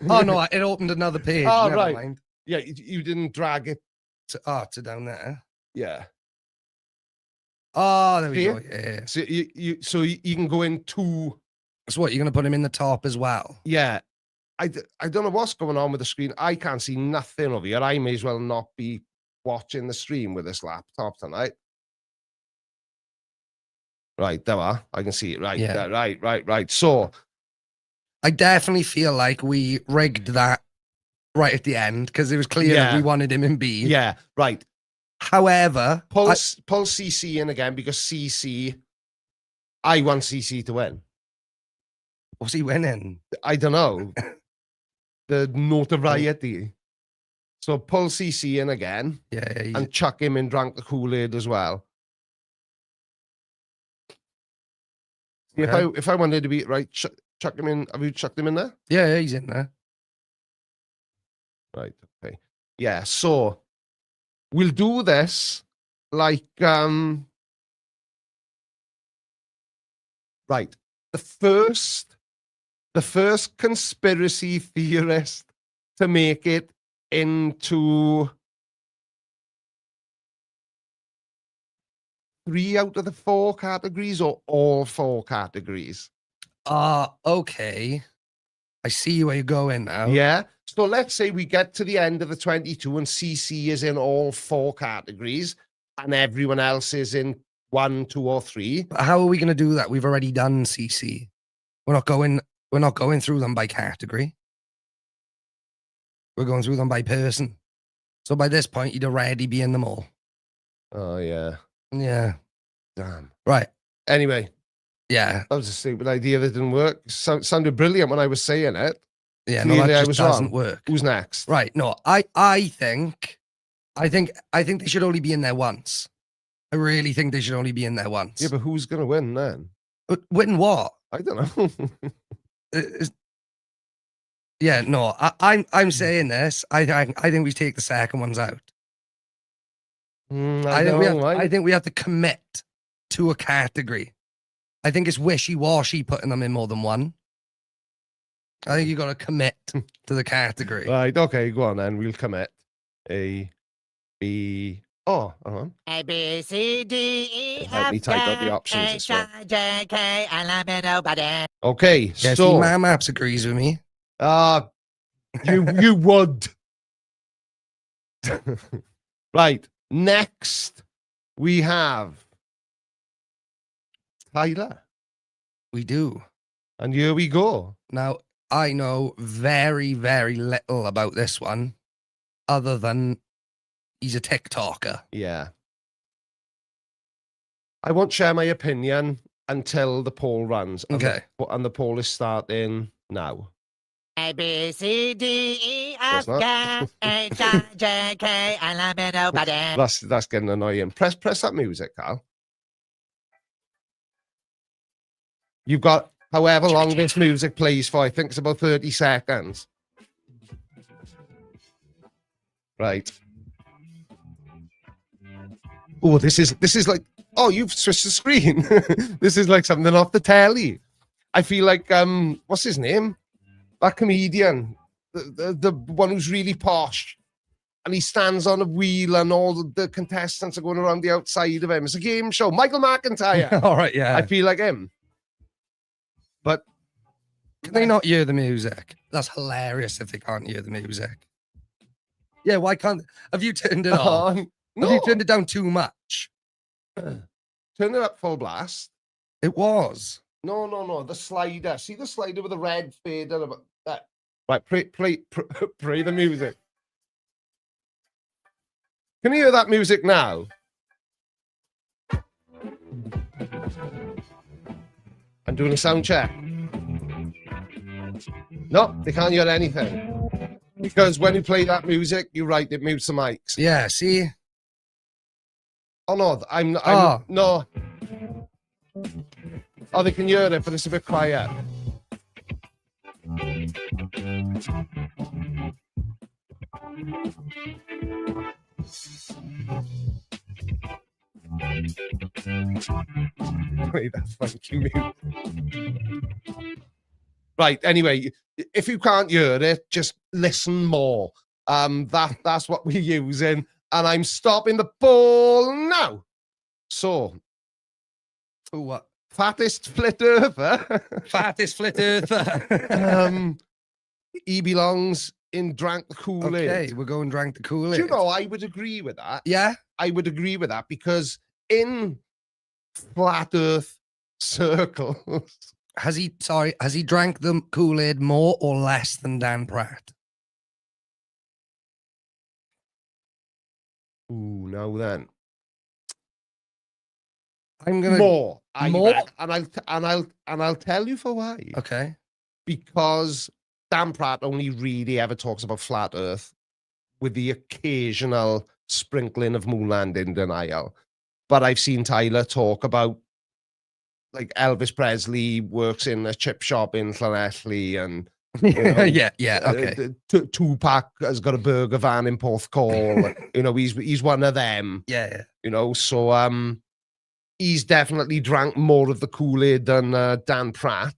Oh no, it opened another page. Oh, Never right. mind. Yeah, you didn't drag it. To down there. Yeah. Oh, there we See? go. Yeah. So you can go in two. So what, you're going to put him in the top as well? Yeah. I don't know what's going on with the screen. I can't see nothing over here. I may as well not be watching the stream with this laptop tonight. Right, there are. I can see it. Right, Yeah. right. So I definitely feel like we rigged that right at the end because it was clear that we Yeah. wanted him in B. yeah, right. However, Pull CC in again because CC. I want CC to win. was he winning? I don't know. The notoriety. So pull CC in again Yeah, and chuck him in Drank the Kool-Aid as well. See, Okay. if I wanted to be right, chuck him in. Have you chucked him in there? yeah, he's in there. Right. Okay. Yeah. So we'll do this like right. The first conspiracy theorist to make it into 3 out of the 4 categories or all 4 categories. Okay. I see where you're going now. Yeah. So let's say we get to the end of the 22 and CC is in all 4 categories and everyone else is in 1, 2, or 3. But how are we going to do that? We've already done CC. We're not going through them by category. We're going through them by person. So by this point, you'd already be in them all. Oh, yeah. Yeah. Damn. Right. Anyway, Yeah. that was a stupid idea that didn't work. Sounded brilliant when I was saying it. Yeah. No, Clearly I that was just doesn't wrong. work. Who's next? Right. No, I think they should only be in there once. I really think they should only be in there once. Yeah, but who's going to win then? But win what? I don't know. Yeah, no, I'm saying this. I think we take the second ones out. I think we have to commit to a category. I think it's wishy-washy putting them in more than one. I think you got to commit to the category. Right, okay, go on then. We'll commit. A, B, hang on. A, B, C, D, E, Let me F, type out the G, options H, as well. I, J, K, L, M, N, O, P, Q. Okay, Yeah, see, so my maps agrees with me. you would. Right, next we have Tyler. We do. And here we go. Now, I know very, very little about this one, other than he's a TikToker. Yeah. I won't share my opinion until the poll runs. Okay. And the poll is starting now. A, B, C, D, E, F, Of course G, H, I, J, K, L, M, N, O, P, Q. That's getting annoying. Press that music, Carl. You've got however long this music plays for. I think it's about 30 seconds. Right. Oh, this is like, oh, you've switched the screen. This is like something off the telly. I feel like what's his name? That comedian, the one who's really posh, and he stands on a wheel, and all the contestants are going around the outside of him. It's a game show. Michael McIntyre. All right, yeah. I feel like him. But Can they not hear the music? That's hilarious if they can't hear the music. Yeah, why can't... Have you turned it off? Have no, you turned it down too much? turn it up full blast. It was. No. The slider. See the slider with the red fader about that. Right, play the music. Can you hear that music now? I'm doing a sound check. No, they can't hear anything. Because when you play that music, you're right, it mutes the mics. Yeah, see? Oh no, I'm no. Oh, they can hear it, but it's a bit quiet. Wait, that's funky music. Right, anyway, if you can't hear it, just listen more. That's what we're using. And I'm stopping the poll now. So Who what? Fattest flit earther. Fattest flit earther. He belongs in Drank the Kool-Aid. Okay, we're going drank the Kool-Aid. Do you know, I would agree with that. Yeah. I would agree with that because in flat earth circles, Has he drank the Kool-Aid more or less than Dan Pratt? ooh, now then, I'm gonna more, I More? bet. and I'll tell you for why. Okay. Because Dan Pratt only really ever talks about flat earth with the occasional sprinkling of moon landing denial. But I've seen Tyler talk about, like, Elvis Presley works in a chip shop in Llanelli, and know, yeah, okay. Tupac has got a burger van in Porthcawl. You know, he's one of them. Yeah. You know, so he's definitely drank more of the Kool-Aid than Dan Pratt.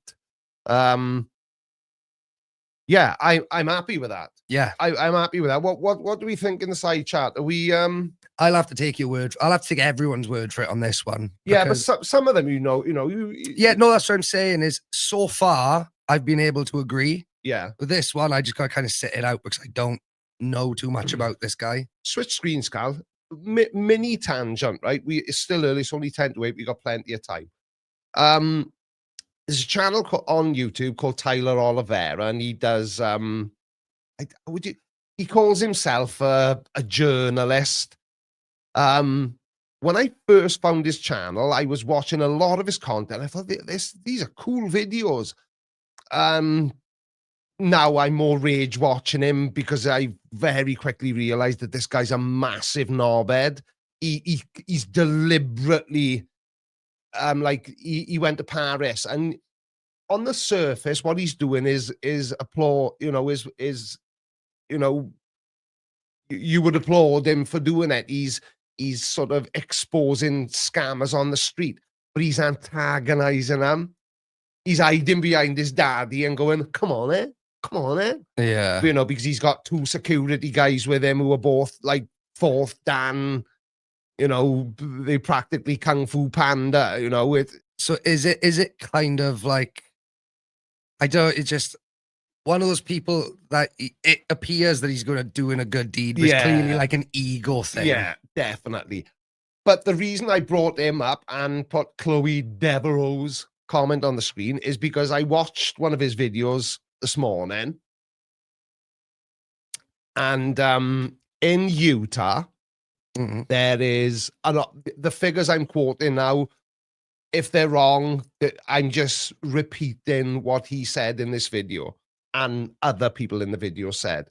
Yeah, I'm happy with that. Yeah. I'm happy with that. What do we think in the side chat? Are we I'll have to take your word. I'll have to take everyone's word for it on this one. yeah, but because- some of them, yeah, no, that's what I'm saying is so far I've been able to agree. yeah. With this one, I just got to kind of sit it out because I don't know too much about this guy. Switch screens, Cal. Mini tangent, right? It's still early, it's only 10 to 8. We got plenty of time. There's a channel on YouTube called Tyler Oliveira, and he does he calls himself a journalist. When I first found his channel, I was watching a lot of his content. I thought these are cool videos. Now I'm more rage watching him because I very quickly realized that this guy's a massive knobhead. He's deliberately like he went to Paris, and on the surface what he's doing is applaud, you would applaud him for doing it. He's sort of exposing scammers on the street, but he's antagonizing them. He's hiding behind his daddy and going, come on, eh? Yeah. Because he's got 2 security guys with him who are both like 4th Dan, they practically Kung Fu Panda, So is it kind of like, it's just one of those people that it appears that he's going to doing a good deed, but it's clearly like an ego thing. Yeah, definitely. But the reason I brought him up and put Chloe Devereaux's comment on the screen is because I watched one of his videos this morning, and in Utah, there is the figures I'm quoting now. If they're wrong, I'm just repeating what he said in this video and other people in the video said.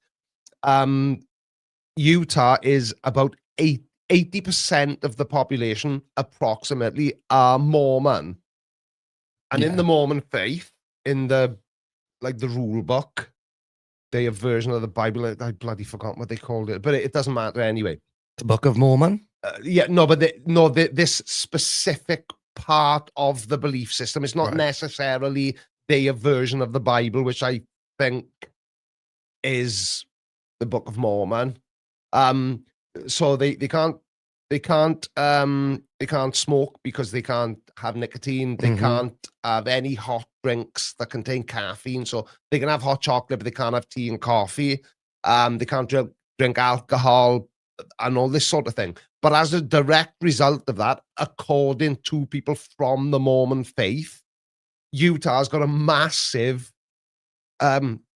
Utah is about 80% of the population, approximately, are Mormon. And in the Mormon faith, in the rule book, they have a version of the Bible. I bloody forgot what they called it, but it doesn't matter anyway. The Book of Mormon? This specific part of the belief system. It's not necessarily their version of the Bible, which I think is the Book of Mormon. So they can't smoke because they can't have nicotine. They can't have any hot drinks that contain caffeine. So they can have hot chocolate, but they can't have tea and coffee. They can't drink alcohol and all this sort of thing. But as a direct result of that, according to people from the Mormon faith, Utah's got a massive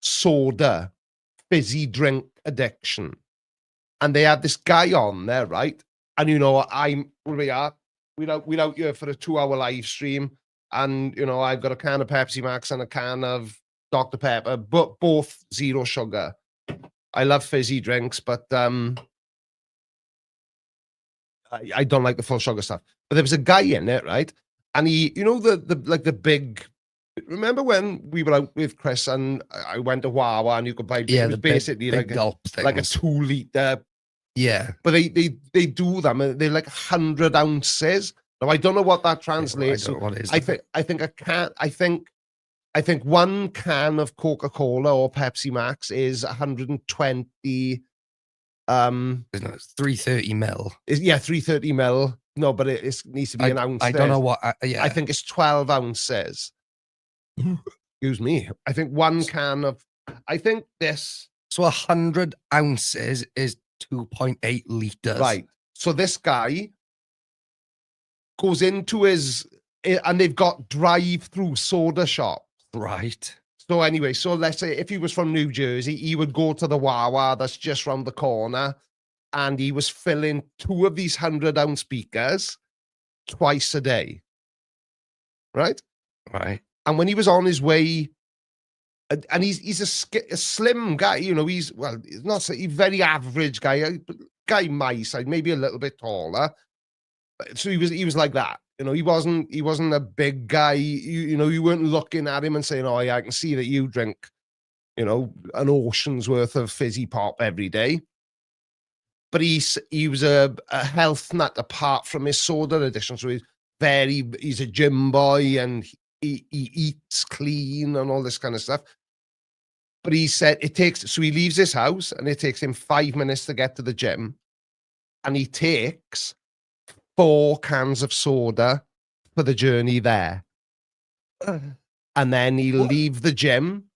soda, fizzy drink addiction. And they had this guy on there, right? And we're out here for a 2-hour live stream, and I've got a can of Pepsi Max and a can of Dr. Pepper, but both 0 sugar. I love fizzy drinks, but I don't like the full sugar stuff. But there was a guy in it, right? And he, the big. Remember when we were out with Chris and I went to Wawa and you could buy? Yeah, it was basically big gulp things. like a 2-liter. Yeah, but they do them. And they're like 100 ounces. Now I don't know what that translates to. I think one can of Coca-Cola or Pepsi Max is 120. 330 ml. 330 ml. No, but it needs to be an ounce. I don't know what. Yeah, I think it's 12 ounces. Excuse me. I think one can of. I think this. so 100 ounces is 2.8 liters. Right. So this guy goes into his, and they've got drive-through soda shop. Right. So anyway, so let's say if he was from New Jersey, he would go to the Wawa that's just round the corner, and he was filling 2 of these 100-ounce beakers twice a day. Right? Right. And when he was on his way, and he's a slim guy, you know, he's not a very average guy my side, maybe a little bit taller. So he was like that. You know, he wasn't a big guy. You know, you weren't looking at him and saying, "Oh, yeah, I can see that you drink, you know, an ocean's worth of fizzy pop every day." But he was a health nut apart from his soda addiction. So he's a gym boy, and he eats clean and all this kind of stuff. But he said so he leaves his house and it takes him 5 minutes to get to the gym, and he takes 4 cans of soda for the journey there. And then he'll leave the gym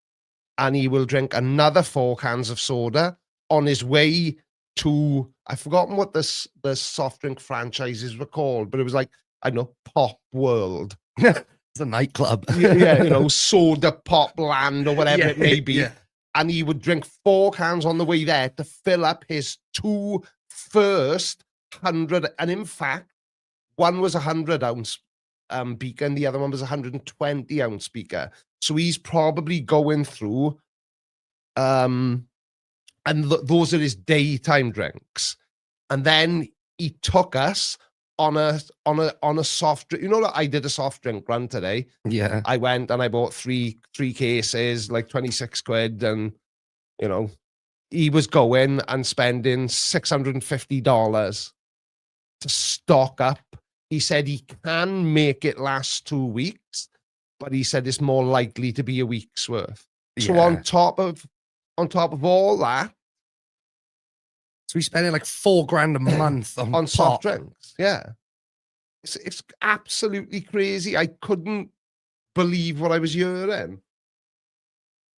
and he will drink another 4 cans of soda on his way to, I've forgotten what the soft drink franchises were called, but it was like, I don't know, Pop World. It's a nightclub. Yeah, you know, Soda Pop Land or whatever it may be. Yeah. And he would drink 4 cans on the way there to fill up his 2 first 100. And in fact, one was 100-ounce beaker and the other one was 120-ounce beaker. So he's probably going through, and those are his daytime drinks. And then he took us on a soft drink. You know, I did a soft drink run today. Yeah. I went and I bought three cases, like 26 quid, and you know, he was going and spending $650 to stock up. He said he can make it last 2 weeks, but he said it's more likely to be a week's worth. So on top of all that, so he's spending like $4,000 a month on soft drinks. Yeah. It's absolutely crazy. I couldn't believe what I was hearing.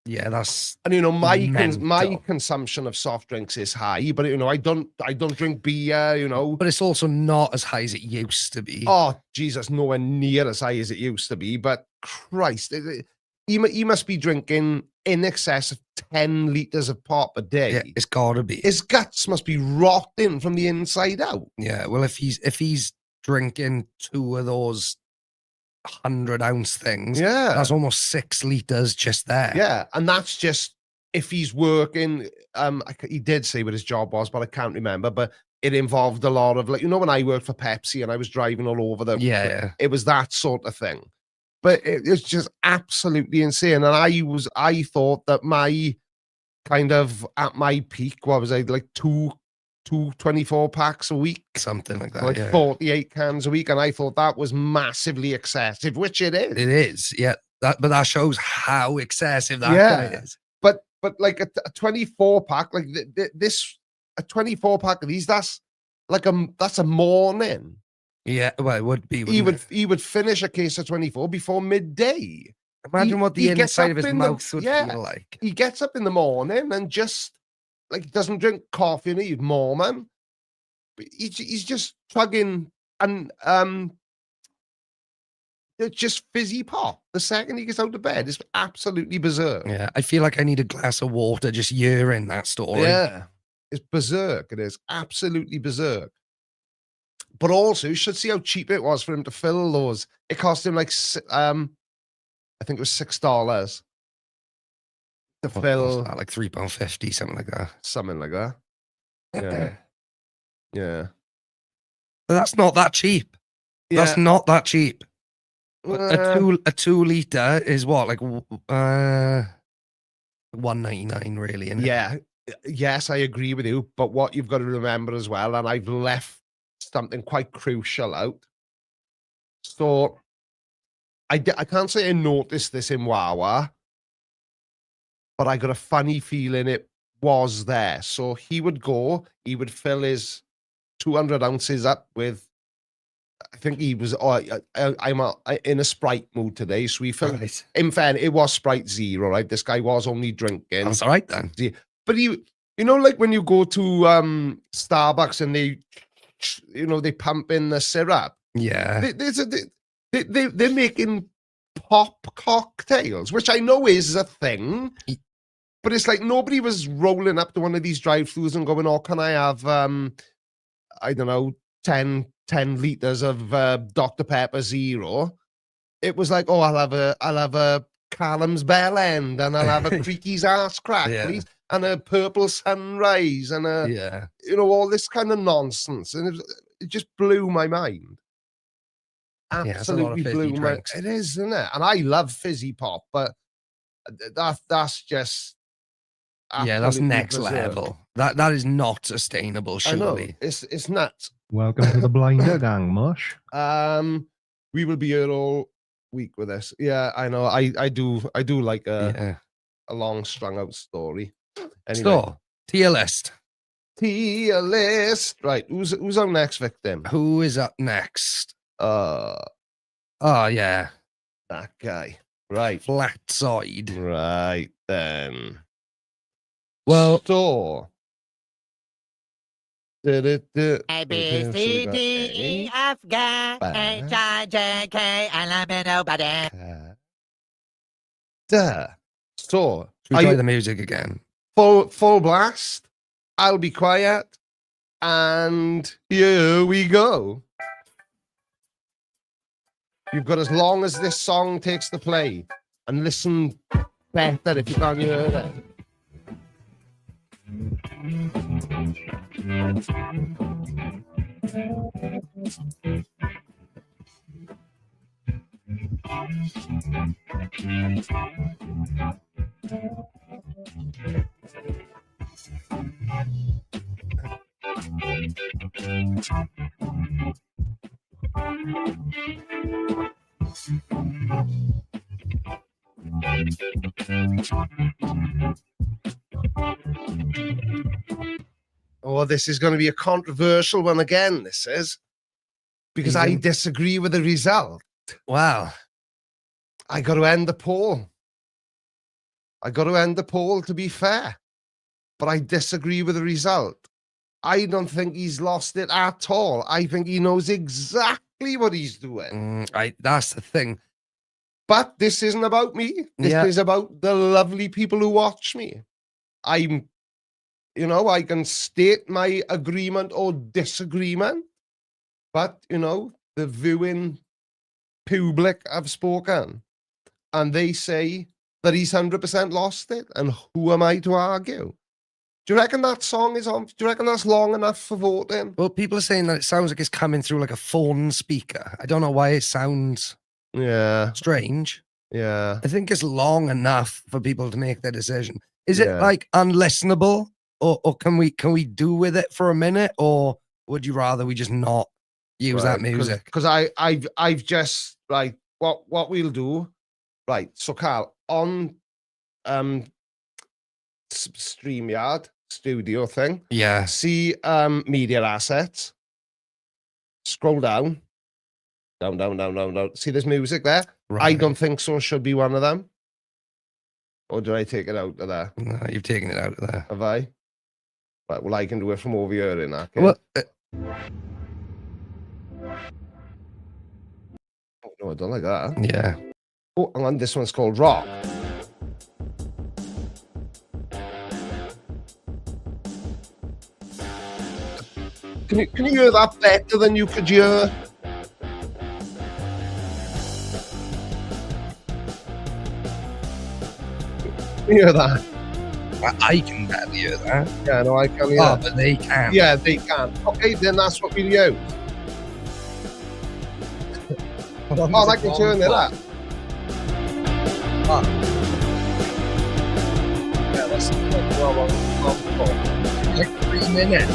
Yeah, that's, and you know, my mental. consumption of soft drinks is high, but you know, I don't drink beer, you know. But it's also not as high as it used to be. Oh Jesus, nowhere near as high as it used to be. But Christ, he must be drinking in excess of 10 liters of pop a day. Yeah, it's gotta be. His guts must be rotting from the inside out. Yeah, well, if he's drinking 2 of those 100-ounce things, yeah, that's almost 6 liters just there. Yeah, and that's just if he's working. He did say what his job was, but I can't remember. But it involved a lot of, like, you know, when I worked for Pepsi and I was driving all over yeah. It was that sort of thing. But it's just absolutely insane. And I thought that my kind of at my peak, what was I, like two 24 packs a week, something like that, like 48 cans a week, and I thought that was massively excessive, which it is. It is, yeah. But that shows how excessive that guy is. But like a 24 pack, like a 24 pack of these, that's a morning. Yeah, well, it would be. He would finish a case of 24 before midday. Imagine what the inside of his mouth would feel like. He gets up in the morning and just, like, doesn't drink coffee and eat more, man. He's just chugging and it's just fizzy pop the second he gets out of bed. It's absolutely berserk. Yeah, I feel like I need a glass of water just hearing that story. Yeah, it's berserk. It is absolutely berserk. But also, you should see how cheap it was for him to fill those. It cost him like, I think it was $6 to fill. Like £3.50, something like that. Something like that. Yeah. Yeah. But that's not that cheap. Yeah. That's not that cheap. A 2 liter is what, like $1.99 really, isn't it? Yeah. Yes, I agree with you. But what you've got to remember as well, and I've left something quite crucial out. So I can't say I noticed this in Wawa, but I got a funny feeling it was there. So he would fill his 200 ounces up with I think he was. Oh, I'm in a Sprite mood today, so we felt. Right. In fact, it was Sprite Zero, right? This guy was only drinking. That's all right then. But you know, like when you go to Starbucks and they pump in the syrup. Yeah. They're making pop cocktails, which I know is a thing. But it's like nobody was rolling up to one of these drive-thrus and going, "Oh, can I have I don't know, 10 liters of Dr. Pepper Zero?" It was like, "Oh, I'll have a Callum's Bell End, and I'll have a Creaky's Arse Crack, Yeah. please, and a Purple Sunrise, and Yeah. all this kind of nonsense." And it just blew my mind. Yeah, that's a lot of Absolutely fizzy blew my. drinks. It is, isn't it? And I love fizzy pop, but that's just. Yeah, that's absolutely next berserk. level. That is not sustainable, I know. surely. It's nuts. Welcome to the Blinder Gang, Mush. We will be here all week with this. Yeah, I know. I do like Yeah. a long strung out story. Anyway, So, tier list. tier list. Right, who's our next victim? Who is up next? Oh, yeah. that guy. Right. Flat side. Right then. Well, So A, B, C, D, E, F, G, H, I, J, K, L, M, N, O, P, So should we are try you the music again? full blast? I'll be quiet. And here we go. You've got as long as this song takes to play. And listen better if you can't hear it. Oh, this is going to be a controversial one again, this is. Because I Even- disagree with the result. Wow. I got to end the poll. To be fair. But I disagree with the result. I don't think he's lost it at all. I think he knows exactly what he's doing. That's the thing. But this isn't about me. This Yeah. is about the lovely people who watch me. I can state my agreement or disagreement. But, the viewing public have spoken. And they say that he's 100% lost it. And who am I to argue? Do you reckon that song is on? Do you reckon that's long enough for voting? Well, people are saying that it sounds like it's coming through like a phone speaker. I don't know why it sounds Yeah. strange. Yeah. I think it's long enough for people to make their decision. Is it Yeah. like unlistenable, or can we do with it for a minute, or would you rather we just not use that music? Because I've just what we'll do, right? So Carl, on StreamYard studio thing, Yeah. see media assets. Scroll down. See this music there? I Right. don't think so. Should be one of them. Or did I take it out of there? No, you've taken it out of there. Have I? Right. Well, I can do it from over here in that case. Well, Oh, no, I don't like that. yeah. Oh, hang on. This one's called Rock. Can you hear that better than you could hear? Can you hear that? I can barely hear that. Yeah, no, I can hear. Oh, but they can. Yeah, they can. Okay, then that's what we'll use. Oh, I can turn it up. Ah. Yeah, that's Like 3 minutes.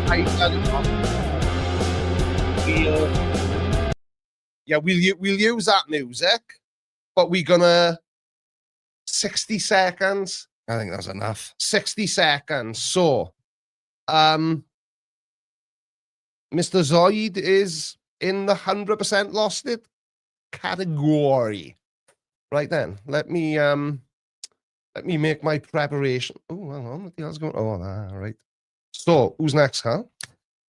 I got it on. We'll use that music, but we're gonna 60 seconds. I think that's enough. 60 seconds. So Mr. Zoid is in the 100% lost it category. Right then, let me make my preparation. Oh, hang on, what the hell's going on? Oh, all right. So, who's next, huh?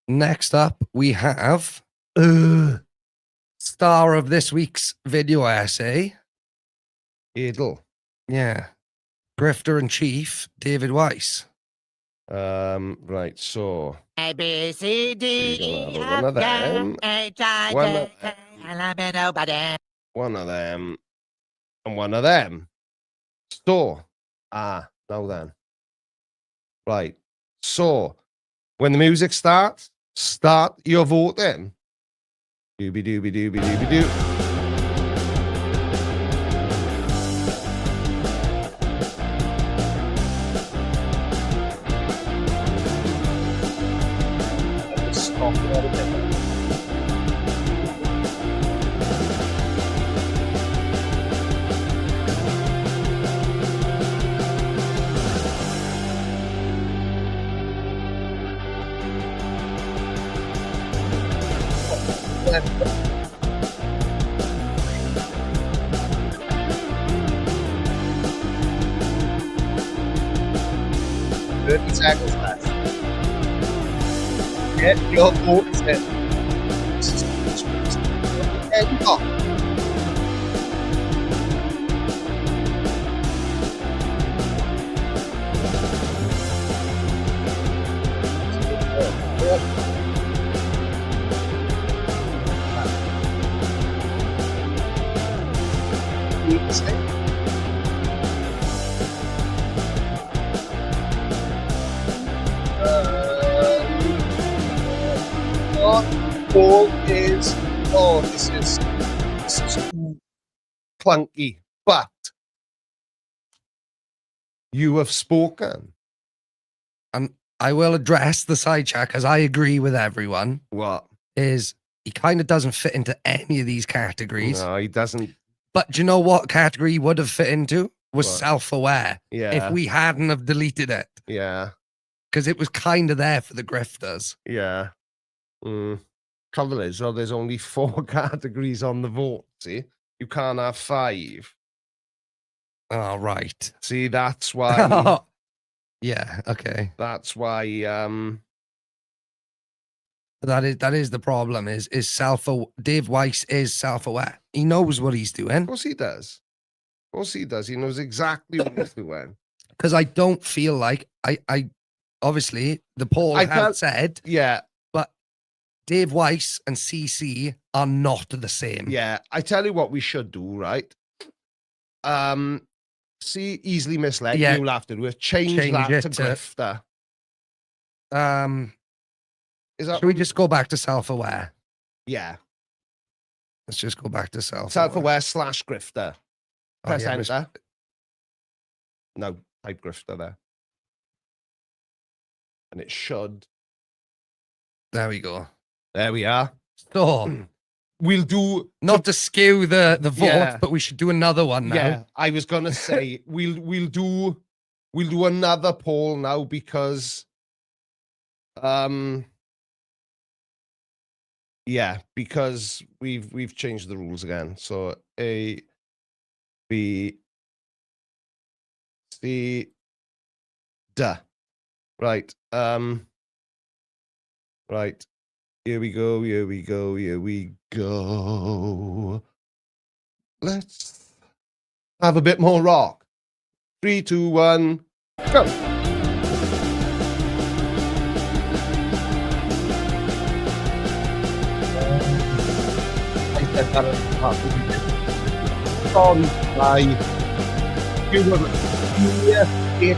Next up, we have star of this week's video essay. Edel. Yeah. Grifter in chief, David Weiss. Right, so A, B, C, D, You're E, gonna have one of F, G, them, H, I, one J, of K, L, M, N, O, but one of them, and one of them. So, now then. Right, so when the music starts, start your voting. Doobie doobie doobie doobie doo. Stop it a bit. Seconds left. Get your votes in. And go. Ball is this is too clunky, but you have spoken. And I will address the side chat because I agree with everyone. What? Is he kind of doesn't fit into any of these categories. No, he doesn't. But do you know what category he would have fit into? Was What? self-aware. Yeah. If we hadn't have deleted it. Yeah. Because it was kind of there for the grifters. Yeah. Trouble is, well, there's only 4 categories on the vote. See, you can't have 5. Oh, right. See, that's why. Yeah, okay. That's why. That is the problem. Is Dave Weiss is self-aware. He knows what he's doing. Of course he does. Of course he does. He knows exactly what he's doing. Because I don't feel like I obviously the poll I had can't- said, Yeah. but Dave Weiss and CC are not the same. Yeah. I tell you what we should do, right? See, easily misled. Yeah. You'll have to do it. Change that it to to- grifter. Is that Should we just go back to self-aware? Yeah. Let's just go back to self-aware. Self-aware / grifter. Oh, Press yeah, enter. No, type grifter there. And it should. There we go. There we are. So, We'll do. not to skew the vote, Yeah. but we should do another one now. Yeah, I was gonna say we'll do another poll now because yeah, because we've changed the rules again. So A, B, C, D. Right. Right. Here we go. Here we go. Here we go. Let's have a bit more rock. 3, 2, 1, go. I said that at the top. Sorry, bye. You were here, it,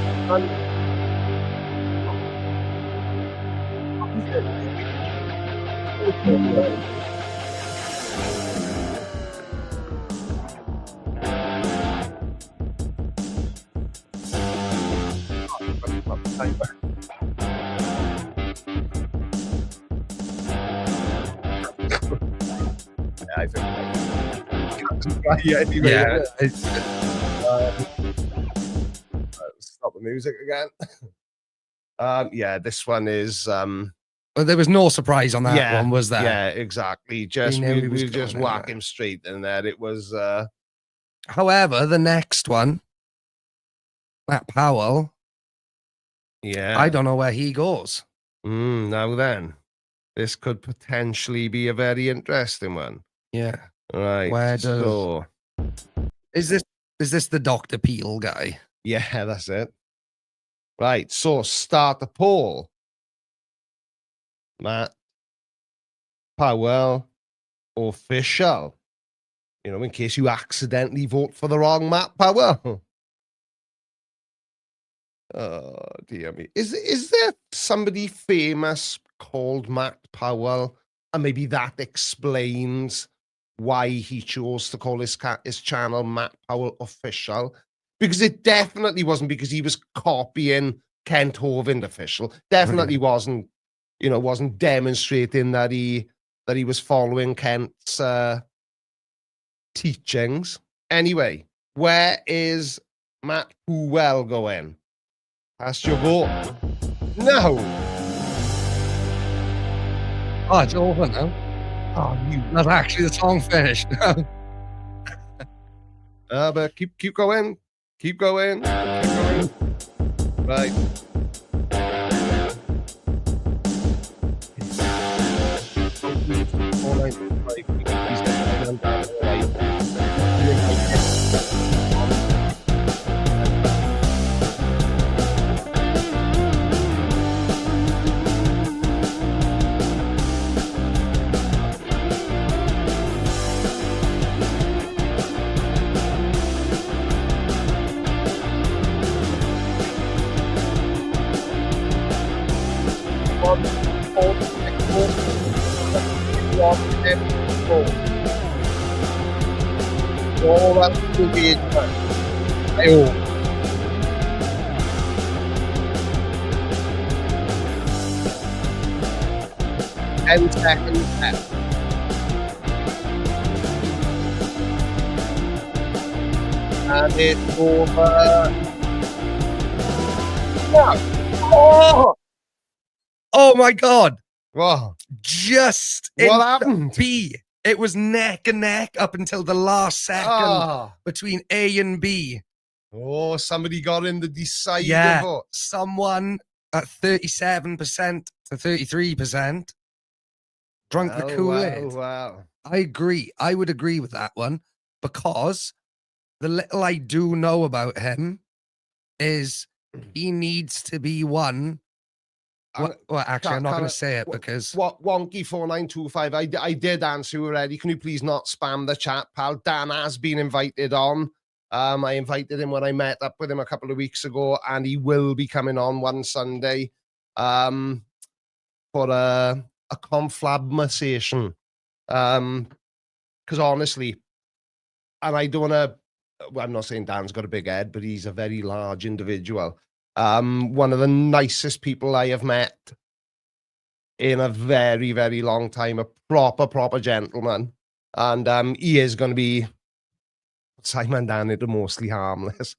I think anyway. Yeah, it's, Stop the music again. Yeah, this one is But there was no surprise on that yeah, one, was there? yeah, exactly. Just knew he was we'll just going in whack there. him straight in there. It was However, the next one, Matt Powell, yeah. I don't know where he goes. Now then, this could potentially be a very interesting one. Yeah. Right. Where does- So Is this the Dr. Peel guy? yeah, that's it. Right. So start the poll. Matt Powell official. You know, in case you accidentally vote for the wrong Matt Powell. Oh dear me. Is there somebody famous called Matt Powell? And maybe that explains why he chose to call his channel Matt Powell Official. Because it definitely wasn't because he was copying Kent Hovind Official. Definitely wasn't, you know, wasn't demonstrating that he was following Kent's teachings. Anyway, where is Matt Powell going? Cast your vote. No. Oh, it's over now. Oh, you. That's actually the song finished. But keep going. Keep going. Right. All that will be in time. I 10 seconds left. And it's over. No. Oh! Oh my God. Whoa. Just What in happened? B. It was neck and neck up until the last second Ah. between A and B. Oh, somebody got in the decisive Yeah. vote. Someone at 37% to 33% drunk the Kool-Aid. Wow. I agree. I would agree with that one because the little I do know about him is he needs to be one. Well, actually, I'm not going to say it because What Wonky 4925? I did answer you already. Can you please not spam the chat, pal? Dan has been invited on. I invited him when I met up with him a couple of weeks ago, and he will be coming on one Sunday for a conflabmation. Because honestly, and I don't want to. Well, I'm not saying Dan's got a big head, but he's a very large individual. One of the nicest people I have met in a very, very long time. A proper gentleman. And he is going to be Simon Dan it mostly harmless.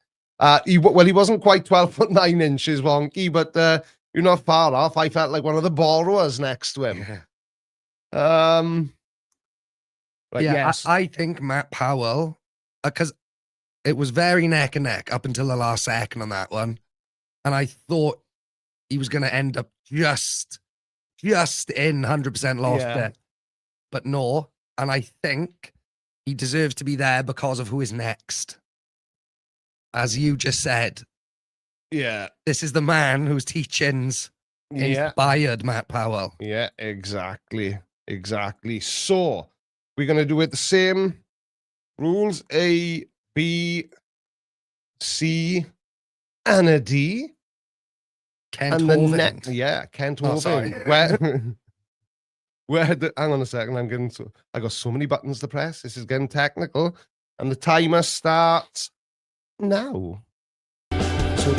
He wasn't quite 12'9" Wonky, but you're not far off. I felt like one of the borrowers next to him. But yeah, yes. I think Matt Powell, because it was very neck and neck up until the last second on that one. And I thought he was going to end up just in 100% lost it. But no. And I think he deserves to be there because of who is next. As you just said, Yeah. this is the man whose teachings inspired Matt Powell. Yeah, exactly. So we're going to do it the same rules: A, B, C, and a D. Kent and the Hovind. next, yeah, Kent Oh, sorry. Hovind. Hang on a second. I got so many buttons to press. This is getting technical. And the timer starts now. So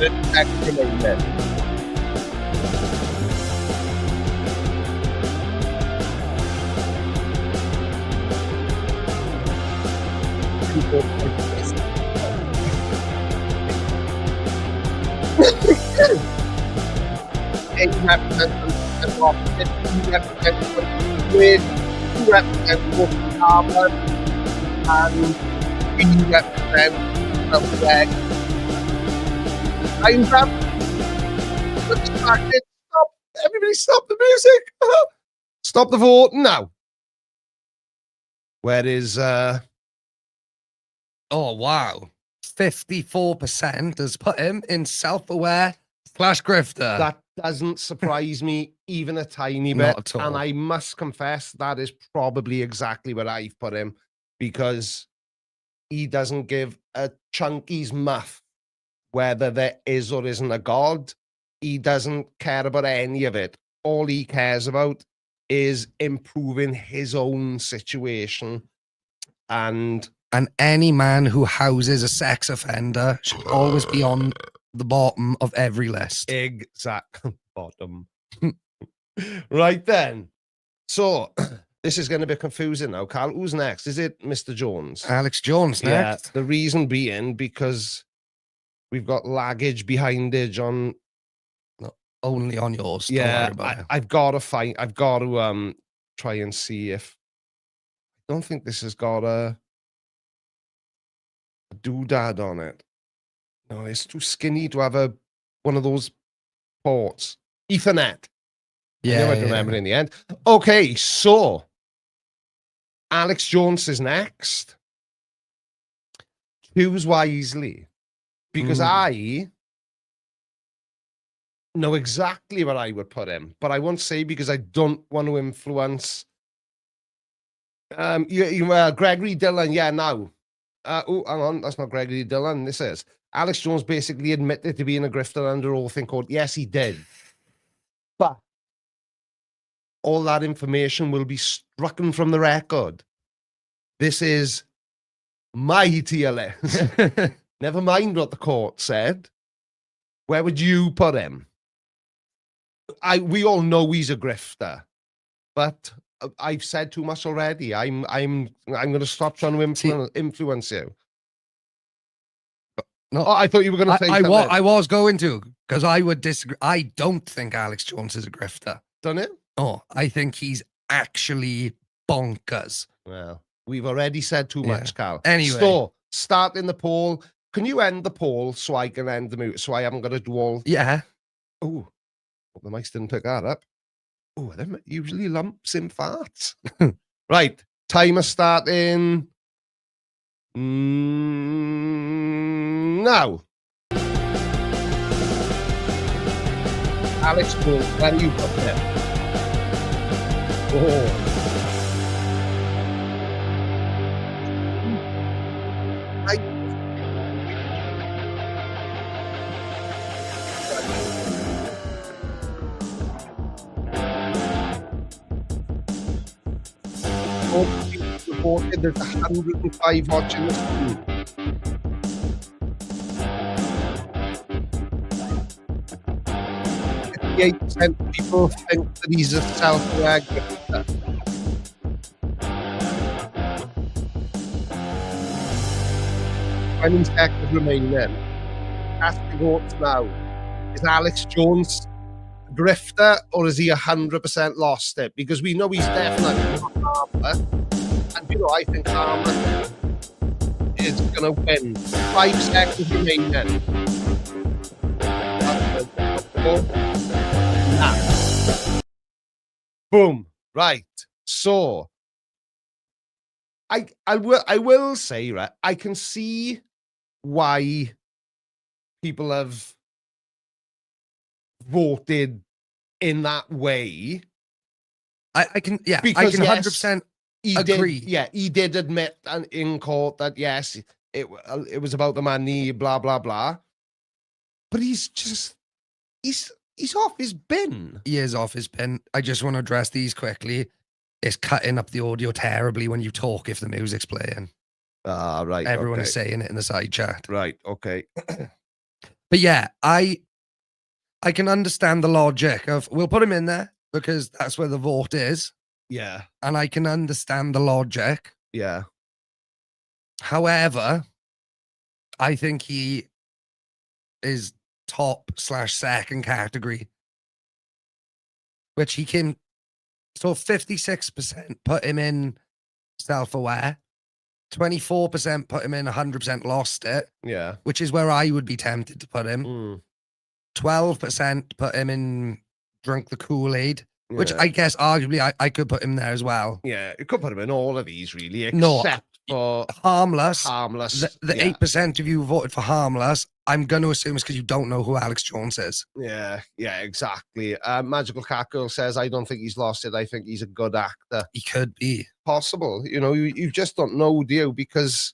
Seconds remaining. Eight represents the opposite, two represents the weird, two represents the carbon, and three represents the leg. Time's up. Let's start it. Stop. Everybody stop the music. Stop the voting now. Where is Oh, wow. 54% has put him in self-aware / grifter. that doesn't surprise me even a tiny Not bit. at all. And I must confess that is probably exactly where I've put him, because he doesn't give a chunky's muff whether there is or isn't a God. He doesn't care about any of it. All he cares about is improving his own situation. And And any man who houses a sex offender should always be on the bottom of every list. exact bottom. Right then. So this is going to be confusing now. Carl, who's next? Is it Mr. Jones? Alex Jones next. The reason being because we've got laggage behind it on. Only on yours. Don't Yeah, worry about it. I've got to try and see if. I don't think this has got a doodad on it. No, it's too skinny to have one of those ports. Ethernet. Yeah, I remember in the end. Okay, so Alex Jones is next. Choose wisely, because I know exactly what I would put him, but I won't say because I don't want to influence. Gregory Dillon, yeah, now. Oh, hang on, that's not Gregory Dillon. This is Alex Jones basically admitted to being a grifter under oath in court. Yes, he did. But all that information will be struck from the record. This is my tier list. Never mind what the court said. Where would you put him? We all know he's a grifter, but I've said too much already. I'm going to stop trying to influence you. No, I thought you were going to say something. I was going to, because I would disagree. I don't think Alex Jones is a grifter. Done it? Oh, I think he's actually bonkers. Well, we've already said too much, Cal. Anyway. So, starting the poll. Can you end the poll so I can end the mute? So I haven't got to do all. Yeah. Oh, the mics didn't pick that up. Oh, them usually lumps in farts. Right. Timer starting now. Alex Jones, where you got there? Oh. Reported there's 105 watching this stream. %, of people think that he's a self-aware grifter. When seconds remaining. Cast your votes now. Is Alex Jones a grifter, or is he 100% lost it? Because we know he's definitely not Harper. And you know, I think Harper is going to win. 5 seconds remaining. Boom. Right. So I will say, right, I can see why people have voted in that way. I can, yeah, Because, I can yes, 100% He agree. he did admit in court that yes, it was about the money, blah blah blah. But he's off his bin. He is off his pin. I just want to address these quickly. It's cutting up the audio terribly when you talk if the music's playing. Ah, right. Everyone okay. is saying it in the side chat. Right. Okay. But yeah, I can understand the logic of we'll put him in there because that's where the vote is, Yeah, and I can understand the logic. yeah, However, I think he is top/second category, which he came. So 56% put him in self-aware, 24% put him in 100% lost it, yeah. which is where I would be tempted to put him. Mm, 12% put him in drink the Kool-Aid, which yeah. I guess arguably I could put him there as well. Yeah, you could put him in all of these, really, No, except for Harmless. harmless. The yeah. 8% of you who voted for Harmless, I'm going to assume it's because you don't know who Alex Jones is. Yeah, exactly. Magical Cat Girl says, I don't think he's lost it. I think he's a good actor. He could be. Possible. You know, you just don't know, do you? Because,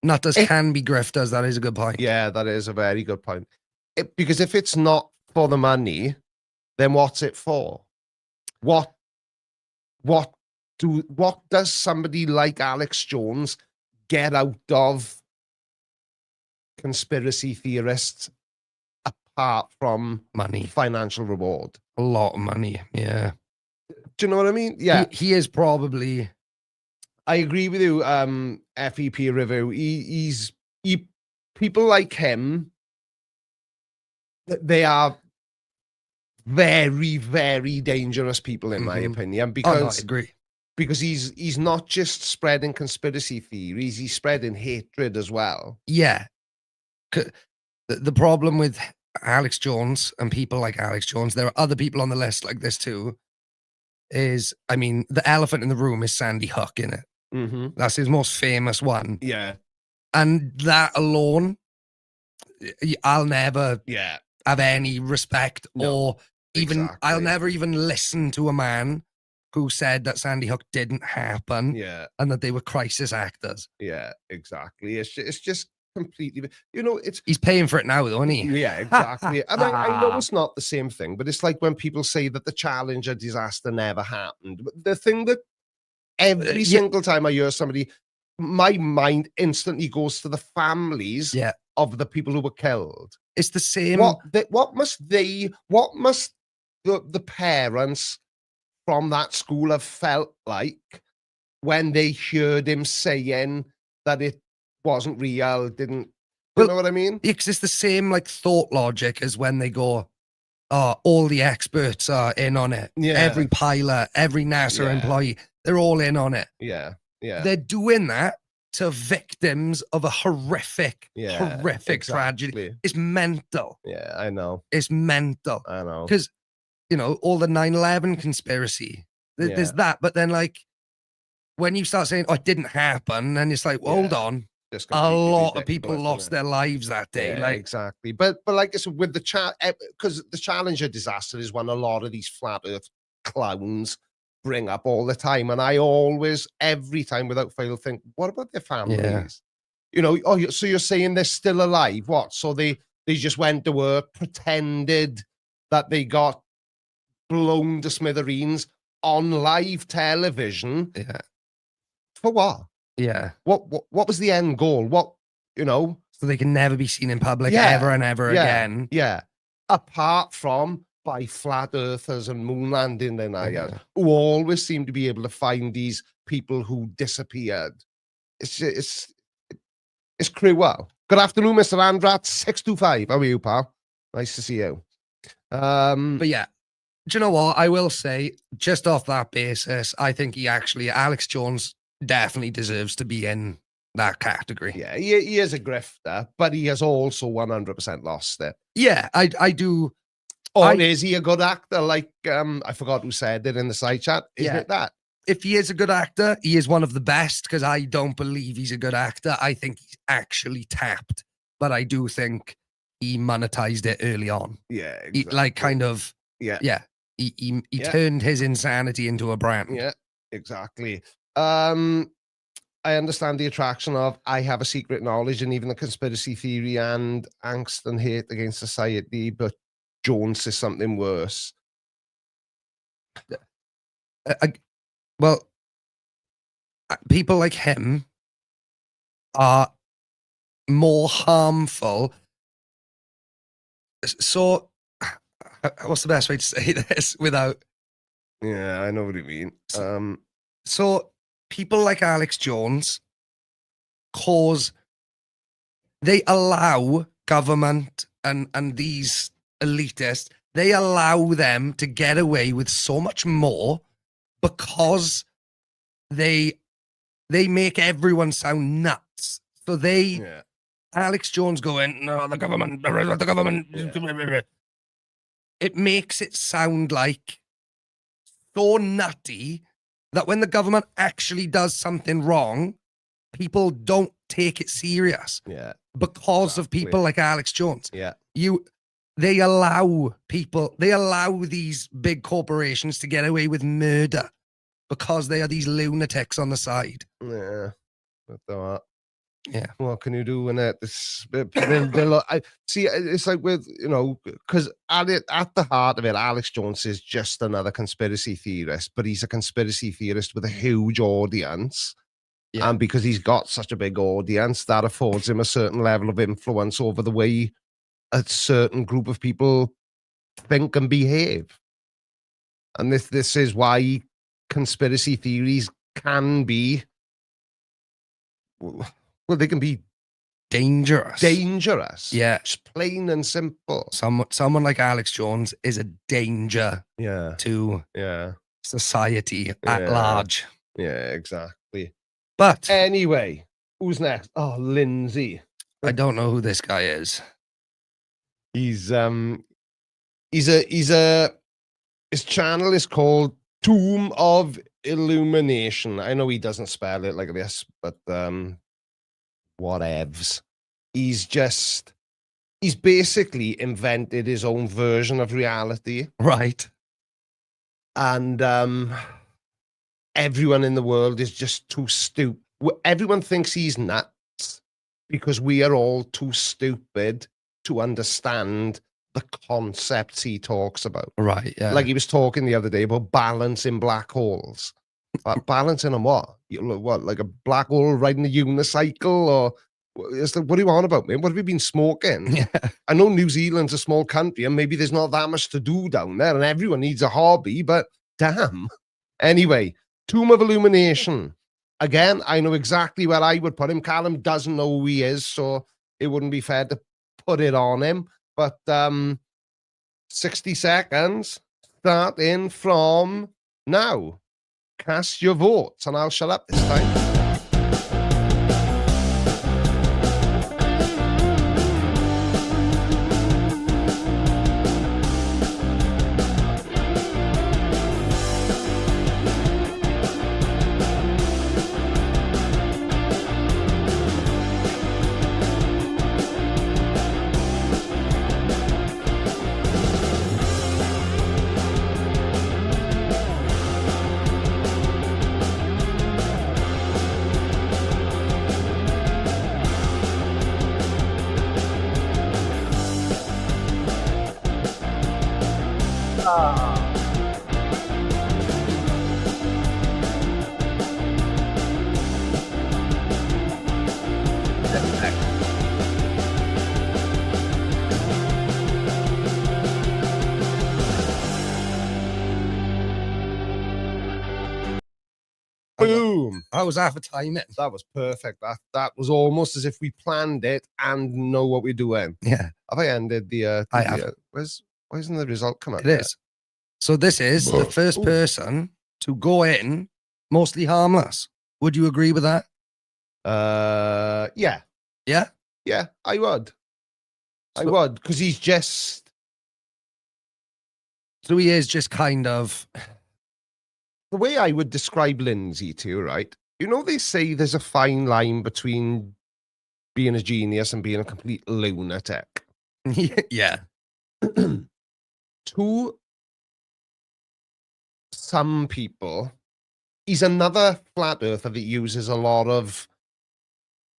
Nutters can be grifters. That is a good point. yeah, that is a very good point. Because if it's not for the money, then what's it for? What does somebody like Alex Jones get out of conspiracy theorists apart from Money. financial reward? A lot of money. Yeah. Do you know what I mean? Yeah, He is probably. I agree with you. FEP review. People like him. They are very, very dangerous people, in my Mhm. opinion, Oh, no, I because agree. because he's not just spreading conspiracy theories; he's spreading hatred as well. Yeah. The problem with Alex Jones and people like Alex Jones, there are other people on the list like this too, is, I mean, the elephant in the room is Sandy Hook in it. Mm-hmm. That's his most famous one. Yeah, And that alone, I'll never yeah, have any respect No, or even, I'll exactly. never even listen to a man who said that Sandy Hook didn't happen yeah, and that they were crisis actors. yeah, exactly. It's just completely. You know, it's He's paying for it now, though, isn't he? yeah, exactly. And I know it's not the same thing, but it's like when people say that the Challenger disaster never happened. But the thing that every Yeah. single time I hear somebody, my mind instantly goes to the families Yeah. of the people who were killed. It's the same. What must the parents from that school have felt like when they heard him saying that it wasn't real, didn't you Well, know what I mean? Because it's the same like thought logic as when they go, oh, all the experts are in on it. Yeah. Every pilot, every NASA Yeah. employee, they're all in on it. Yeah, yeah. They're doing that to victims of a horrific tragedy. exactly. It's mental. Yeah, I know. It's mental. I know. Because, you know, all the 9/11 conspiracy, there's Yeah. that. But then, like, when you start saying, oh, it didn't happen, and it's like, well, hold Yeah. on. Just A completely lot of people ridiculous, lost isn't it? their lives that day. Yeah, Like, exactly. But like I said, with the because the Challenger disaster is one a lot of these flat Earth clowns bring up all the time, and I always, every time, without fail, think, what about their families? You know, so you're saying they're still alive? What? So they just went to work, pretended that they got blown to smithereens on live television yeah. for what? Yeah. What was the end goal? What, you know? So they can never be seen in public Yeah, ever and ever again. Yeah. Apart from by flat earthers and moon landing deniers, Yeah. who always seem to be able to find these people who disappeared. It's cruel. Good afternoon, Mr. Andrat 625. How are you, pal? Nice to see you. But yeah, do you know what? I will say, just off that basis, I think Alex Jones definitely deserves to be in that category. yeah, he is a grifter, but he has also 100% lost it. Yeah, I do. Or is he a good actor? Like, I forgot who said it in the side chat. Isn't Yeah. it that? If he is a good actor, he is one of the best because I don't believe he's a good actor. I think he's actually tapped, but I do think he monetized it early on. Yeah, He, exactly. like, kind of, Yeah. He Yeah. turned his insanity into a brand. Yeah, exactly. I understand the attraction of I have a secret knowledge and even the conspiracy theory and angst and hate against society, but Jones is something worse. Well, people like him are more harmful. So, what's the best way to say this without? Yeah, I know what you mean. So, people like Alex Jones they allow government and these elitists, they allow them to get away with so much more because they make everyone sound nuts. So Yeah. Alex Jones going, no, the government. It makes it sound like so nutty that when the government actually does something wrong, people don't take it serious Yeah. because of Exactly. people like Alex Jones. Yeah. They allow these big corporations to get away with murder because they are these lunatics on the side. Yeah. But, Yeah. what can you do when I see it's like with, because at the heart of it, Alex Jones is just another conspiracy theorist, but he's a conspiracy theorist with a huge audience. Yeah. And because he's got such a big audience, that affords him a certain level of influence over the way a certain group of people think and behave. And this is why conspiracy theories can be, well, they can be Dangerous. Yeah. Just plain and simple. Someone like Alex Jones is a danger Yeah. to Yeah. society at Yeah. large. Yeah, exactly. But Anyway, who's next? Oh, Lindsay. I don't know who this guy is. He's his channel is called Tomb of Illumination. I know he doesn't spell it like this, but whatevs. He's basically invented his own version of reality. Right. And everyone in the world is just too stupid. Everyone thinks he's nuts because we are all too stupid to understand the concepts he talks about. Right. Yeah. Like he was talking the other day about balancing black holes. Balancing on what? What, like a black hole riding a unicycle? Or what do you want about, man? What have you been smoking? Yeah. I know New Zealand's a small country and maybe there's not that much to do down there and everyone needs a hobby, but damn. Anyway, Tomb of Illumination. Again, I know exactly where I would put him. Callum doesn't know who he is, so it wouldn't be fair to put it on him. But 60 seconds starting from now. Cast your votes and I'll shut up this time. Boom. How was that for timing? That was perfect. That was almost as if we planned it and know what we're doing. Yeah. Have I ended the I have. Why isn't the result come up? It is. So this is the first person to go in mostly harmless. Would you agree with that? Yeah. Yeah. Yeah, I would. I So- would, because he's just So he is just kind of the way I would describe Lindsay to you, right? You know, they say there's a fine line between being a genius and being a complete lunatic. yeah. To some people, he's another flat earther that uses a lot of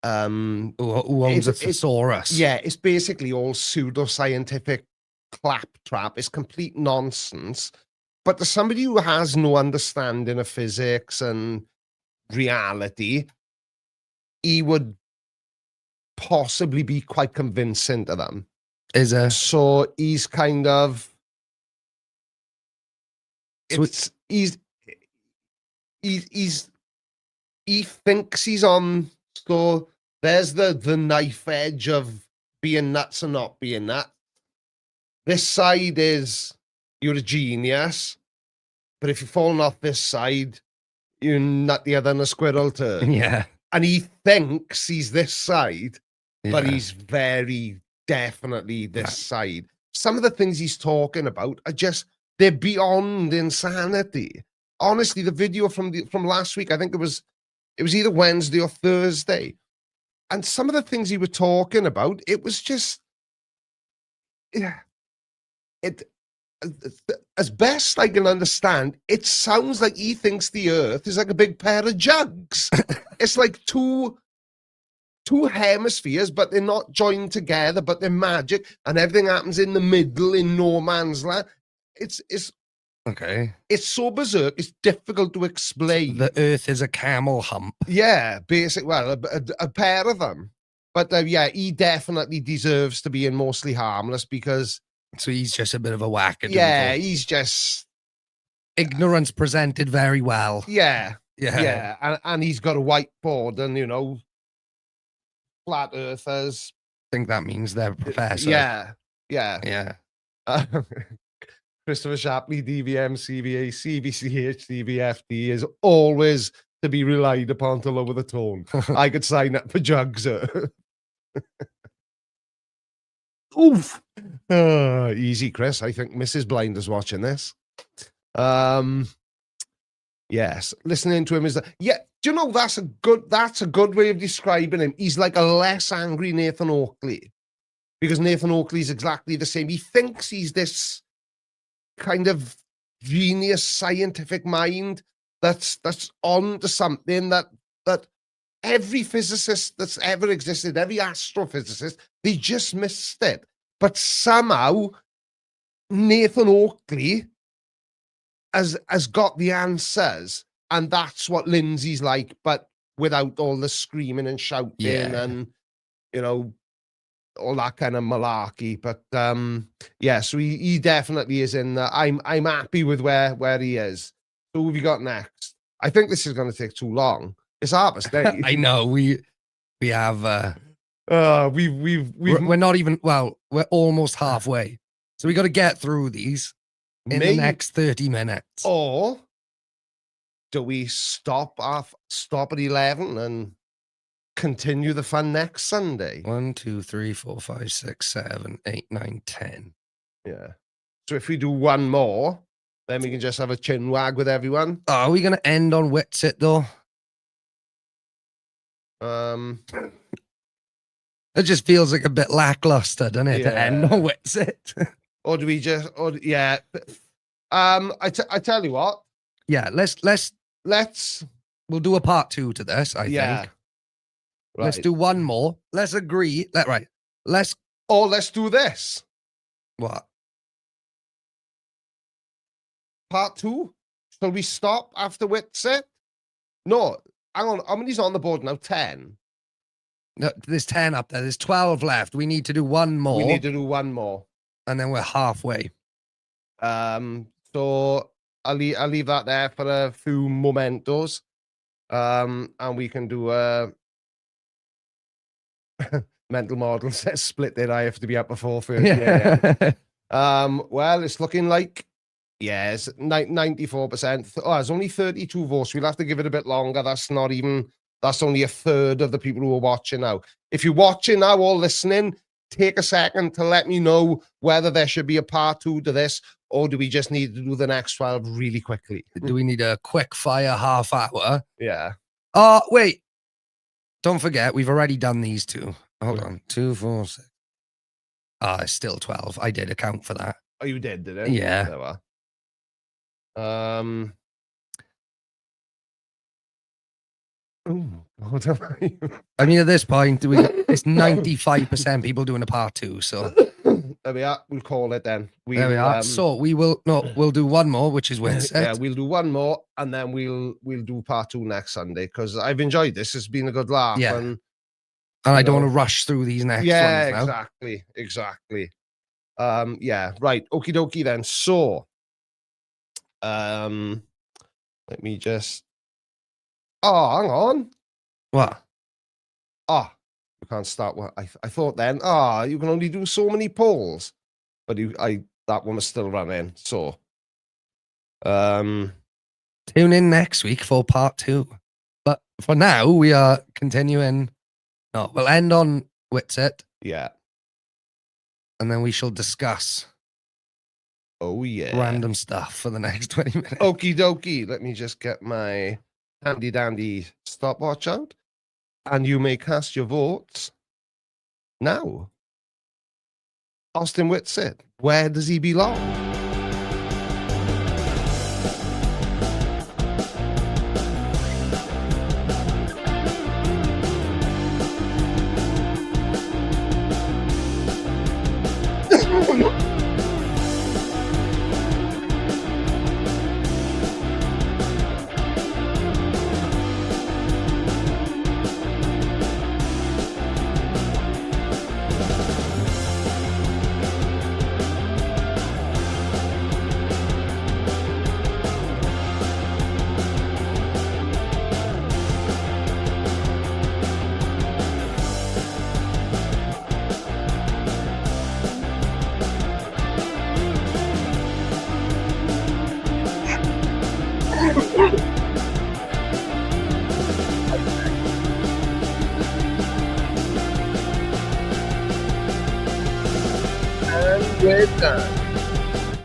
Who owns a It's- thesaurus? yeah, it's basically all pseudoscientific claptrap. It's complete nonsense. But to somebody who has no understanding of physics and reality, he would possibly be quite convincing to them. Is a So he's kind of, So it's, he thinks he's on, so there's the knife edge of being nuts and not being nuts. This side is, you're a genius, but if you're falling off this side, you're nuttier than a squirrel turd. yeah. And he thinks he's this side, but yeah. he's very definitely this Yeah. side. Some of the things he's talking about are just, they're beyond insanity. Honestly, the video from last week, I think it was either Wednesday or Thursday, and some of the things he was talking about, it was just, yeah, as best I can understand, it sounds like he thinks the Earth is like a big pair of jugs. It's like two hemispheres, but they're not joined together, but they're magic, and everything happens in the middle in no man's land. It's Okay. it's so berserk. It's difficult to explain. The Earth is a camel hump. Yeah, basic. Well, a pair of them. But yeah, he definitely deserves to be in Mostly Harmless because So he's just a bit of a wackadoodle. yeah, he's just Ignorance presented very well. yeah. Yeah. And he's got a whiteboard and flat earthers. I think that means they're a professor. Yeah. Yeah. Christopher Shapley, DVM, CVA, CBCH, DVFD is always to be relied upon to lower the tone. I could sign up for jugs. Oof. Easy, Chris. I think Mrs. Blind is watching this. Yes, listening to him is yeah. Do you know that's a good way of describing him. He's like a less angry Nathan Oakley, because Nathan Oakley's exactly the same. He thinks he's this kind of genius scientific mind that's on to something that every physicist that's ever existed, every astrophysicist, they just missed it. But somehow Nathan Oakley has got the answers, and that's what Lindsay's like, but without all the screaming and shouting and all that kind of malarkey. But yeah, so he definitely is in. I'm happy with where he is. So who have you got next? I think this is going to take too long. It's Harvest Day. I know we have. We're not even. Well, we're almost halfway, so we got to get through these in the next 30 minutes. Or do we stop at 11 and continue the fun next Sunday? 1, 2, 3, 4, 5, 6, 7, 8, 9, 10. Yeah. So if we do one more, then we can just have a chin wag with everyone. Oh, are we going to end on Witsit though? It just feels like a bit lackluster, doesn't it? To end on Witsit. Or do we just? Or yeah. I tell you what. Yeah. Let's. We'll do a part 2 to this. I think. Right. Let's do one more. Let's agree. Let's do this. What? Part 2. Shall we stop after Witsit? No. Hang on. How many's on the board now? 10. No, there's 10 up there. There's 12 left. We need to do one more. We need to do one more. And then we're halfway. So I'll leave that there for a few mementos. And we can do a mental model says split that I have to be up before 30 a.m. Well, it's looking like it's 94%. Oh, there's only 32 votes. We'll have to give it a bit longer. That's only a third of the people who are watching now. If you're watching now or listening, take a second to let me know whether there should be a part 2 to this, or do we just need to do the next 12 really quickly? Do we need a quick fire half hour? Yeah. Oh, wait. Don't forget, we've already done these two. Hold on. 2, 4, 6. It's still 12. I did account for that. Oh, you did it? Yeah. There we are. I mean, at this point, it's 95% people doing a part 2. So there we are. We'll call it then. There we are. So we'll do one more, which is Witsit. Yeah, we'll do one more, and then we'll do part 2 next Sunday, because I've enjoyed this. It's been a good laugh. Yeah. And And I You don't want know? to rush through these next Yeah, ones now. exactly. Yeah, right. Okie dokie then. So, let me just. Oh, hang on. What? Ah, you can't start. What I thought then. You can only do so many polls, but that one was still running. So, Tune in next week for part 2. But for now, we are continuing. No, we'll end on Witsit, yeah. and then we shall discuss Oh yeah. random stuff for the next 20 minutes. Okie dokie. Let me just get my handy dandy stopwatch out, and you may cast your votes now. Austin Whitsitt, where does he belong? And we're done.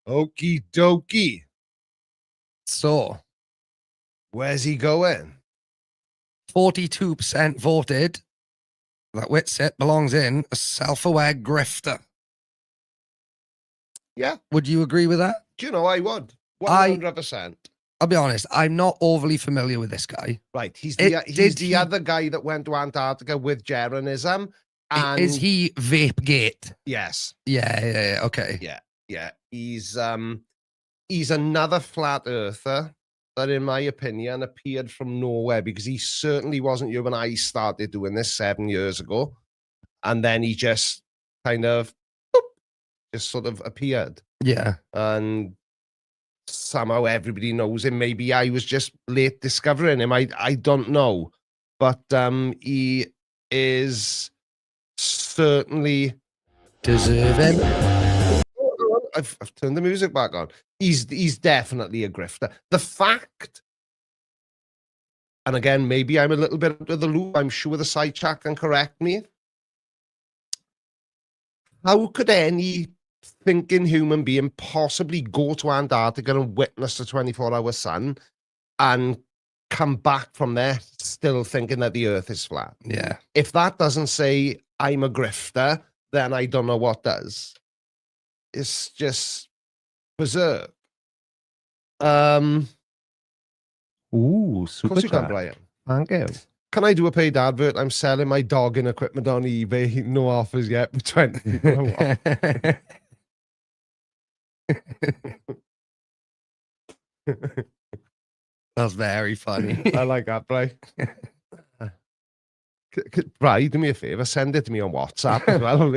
Okie dokie. So, Where's he going? 42% voted that Witsit belongs in a self-aware grifter. Yeah. Would you agree with that? Do you know I would? I- 100%. I'll be honest, I'm not overly familiar with this guy. Right. He's Did the he- other guy that went to Antarctica with Jeranism. And Is he Vapegate? Yes. Yeah, okay. Yeah. He's another flat earther that, in my opinion, appeared from nowhere, because he certainly wasn't here when I started doing this 7 years ago. And then he just kind of just sort of appeared. Yeah. And somehow everybody knows him. Maybe I was just late discovering him. I don't know. But he is certainly Deserving. I've turned the music back on. He's definitely a grifter. The fact, and again, maybe I'm a little bit out of the loop. I'm sure the side chat can correct me. How could any thinking human being possibly go to Antarctica and witness the 24-hour sun and come back from there still thinking that the Earth is flat? Yeah. If that doesn't say I'm a grifter, then I don't know what does. It's just berserk. Ooh, Of super course you can, chat. Brian. Thank you. Can I do a paid advert? I'm selling my dogging equipment on eBay. No offers yet. For 20 people. That's very funny. I like that, Brian. Brian, do me a favor. Send it to me on WhatsApp as well.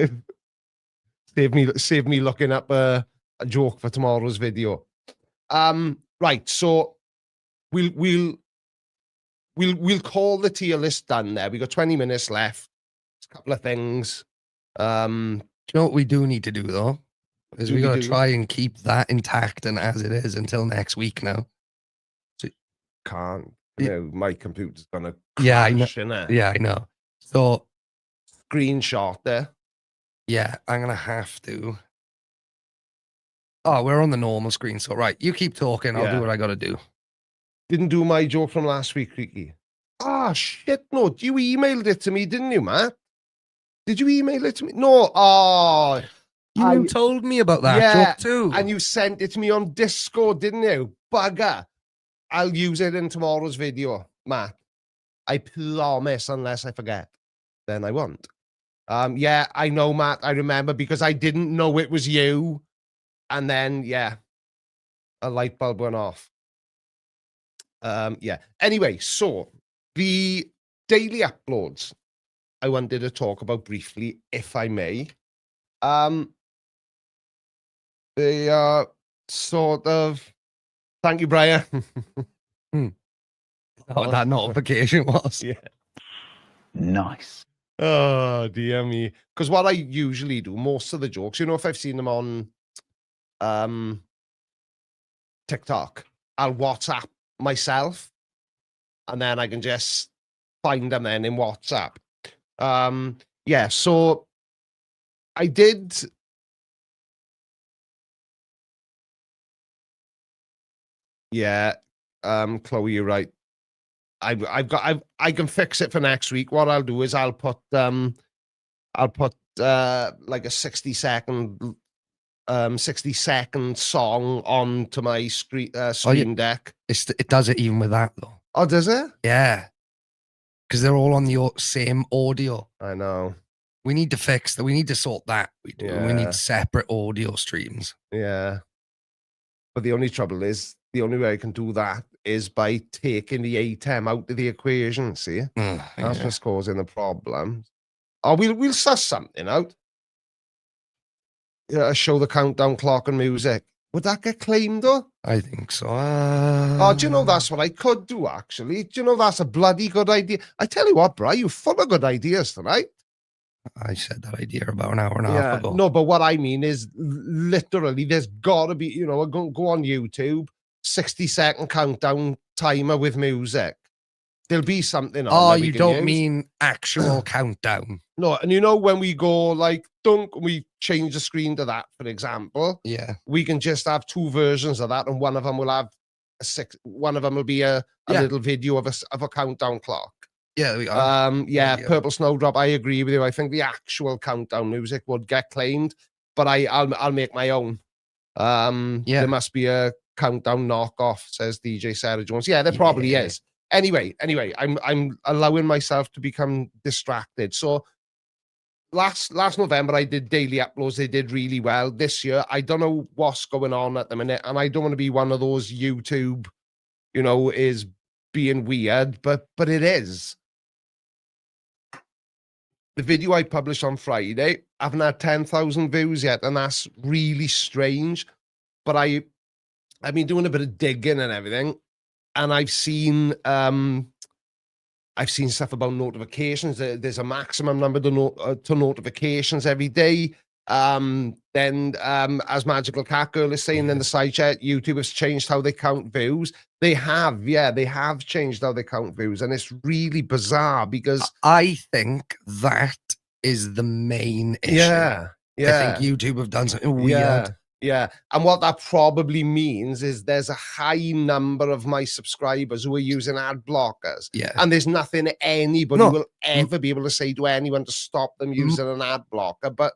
Save me looking up a joke for tomorrow's video. Right. So we'll call the tier list done there. We got 20 minutes left. There's a couple of things. Do you know what we do need to do though? Is we gotta try and keep that intact and as it is until next week now. Can't. Yeah. You know, my computer's gonna Yeah, I know. crash, innit? Yeah, I know. So Screenshot there. yeah, I'm gonna have to. Oh, we're on the normal screen. So right, you keep talking. I'll Yeah. do what I gotta do. Didn't do my joke from last week, Creaky. Ah, shit, no. You emailed it to me, didn't you, Matt? Did you email it to me? No. Oh, You told me about that Yeah, joke too. and you sent it to me on Discord, didn't you? Bugger. I'll use it in tomorrow's video, Matt. I promise, unless I forget. Then I won't. Yeah, I know, Matt. I remember because I didn't know it was you. And then, yeah, a light bulb went off. Yeah. Anyway, so the daily uploads, I wanted to talk about briefly, if I may. They are sort of. Thank you, Brian. What that notification was. Yeah. Nice. Oh dear me. Because what I usually do, most of the jokes, if I've seen them on TikTok, I'll WhatsApp myself, and then I can just find them then in WhatsApp. Yeah, so I did. Yeah, Chloe, you're right. I can fix it for next week. What I'll do is I'll put like a 60-second song onto my Stream Deck. It does it even with that though. Oh, does it? Yeah. Because they're all on the same audio. I know. We need to fix that. We need to sort that. We do. We Yeah. need separate audio streams. Yeah. But the only trouble is, the only way I can do that is by taking the ATEM out of the equation, see? That's what's causing the problem. Oh, we'll suss something out. Yeah, show the countdown clock and music. Would that get claimed though? I think so. Oh, do you know that's what I could do actually? Do you know that's a bloody good idea? I tell you what, Bri, you're full of good ideas tonight. I said that idea about an hour and a half ago. No, but what I mean is literally there's gotta be, go on YouTube, 60-second countdown timer with music. There'll be something on. Oh, that we you can don't use. mean actual countdown. No, and when we go like dunk, we change the screen to that, for example. Yeah. We can just have two versions of that, and one of them will have one of them will be a little video of a countdown clock. Yeah, there we go. Yeah, Purple Snowdrop, I agree with you. I think the actual countdown music would get claimed, but I'll make my own. There must be a countdown knockoff, says DJ Sarah Jones. Yeah, there probably is. Anyway, I'm allowing myself to become distracted. So last November I did daily uploads. They did really well. This year I don't know what's going on at the minute, and I don't want to be one of those YouTube, is being weird, but it is. The video I published on Friday, I haven't had 10,000 views yet, and that's really strange. But I've been doing a bit of digging and everything, and I've seen stuff about notifications. There's a maximum number to notifications every day. Then, as Magical Cat Girl is saying in the side chat, YouTube has changed how they count views. They have changed how they count views, and it's really bizarre because I think that is the main issue. Yeah. I think YouTube have done something weird. Yeah. And what that probably means is there's a high number of my subscribers who are using ad blockers. Yeah. And there's nothing anybody will ever be able to say to anyone to stop them using an ad blocker. But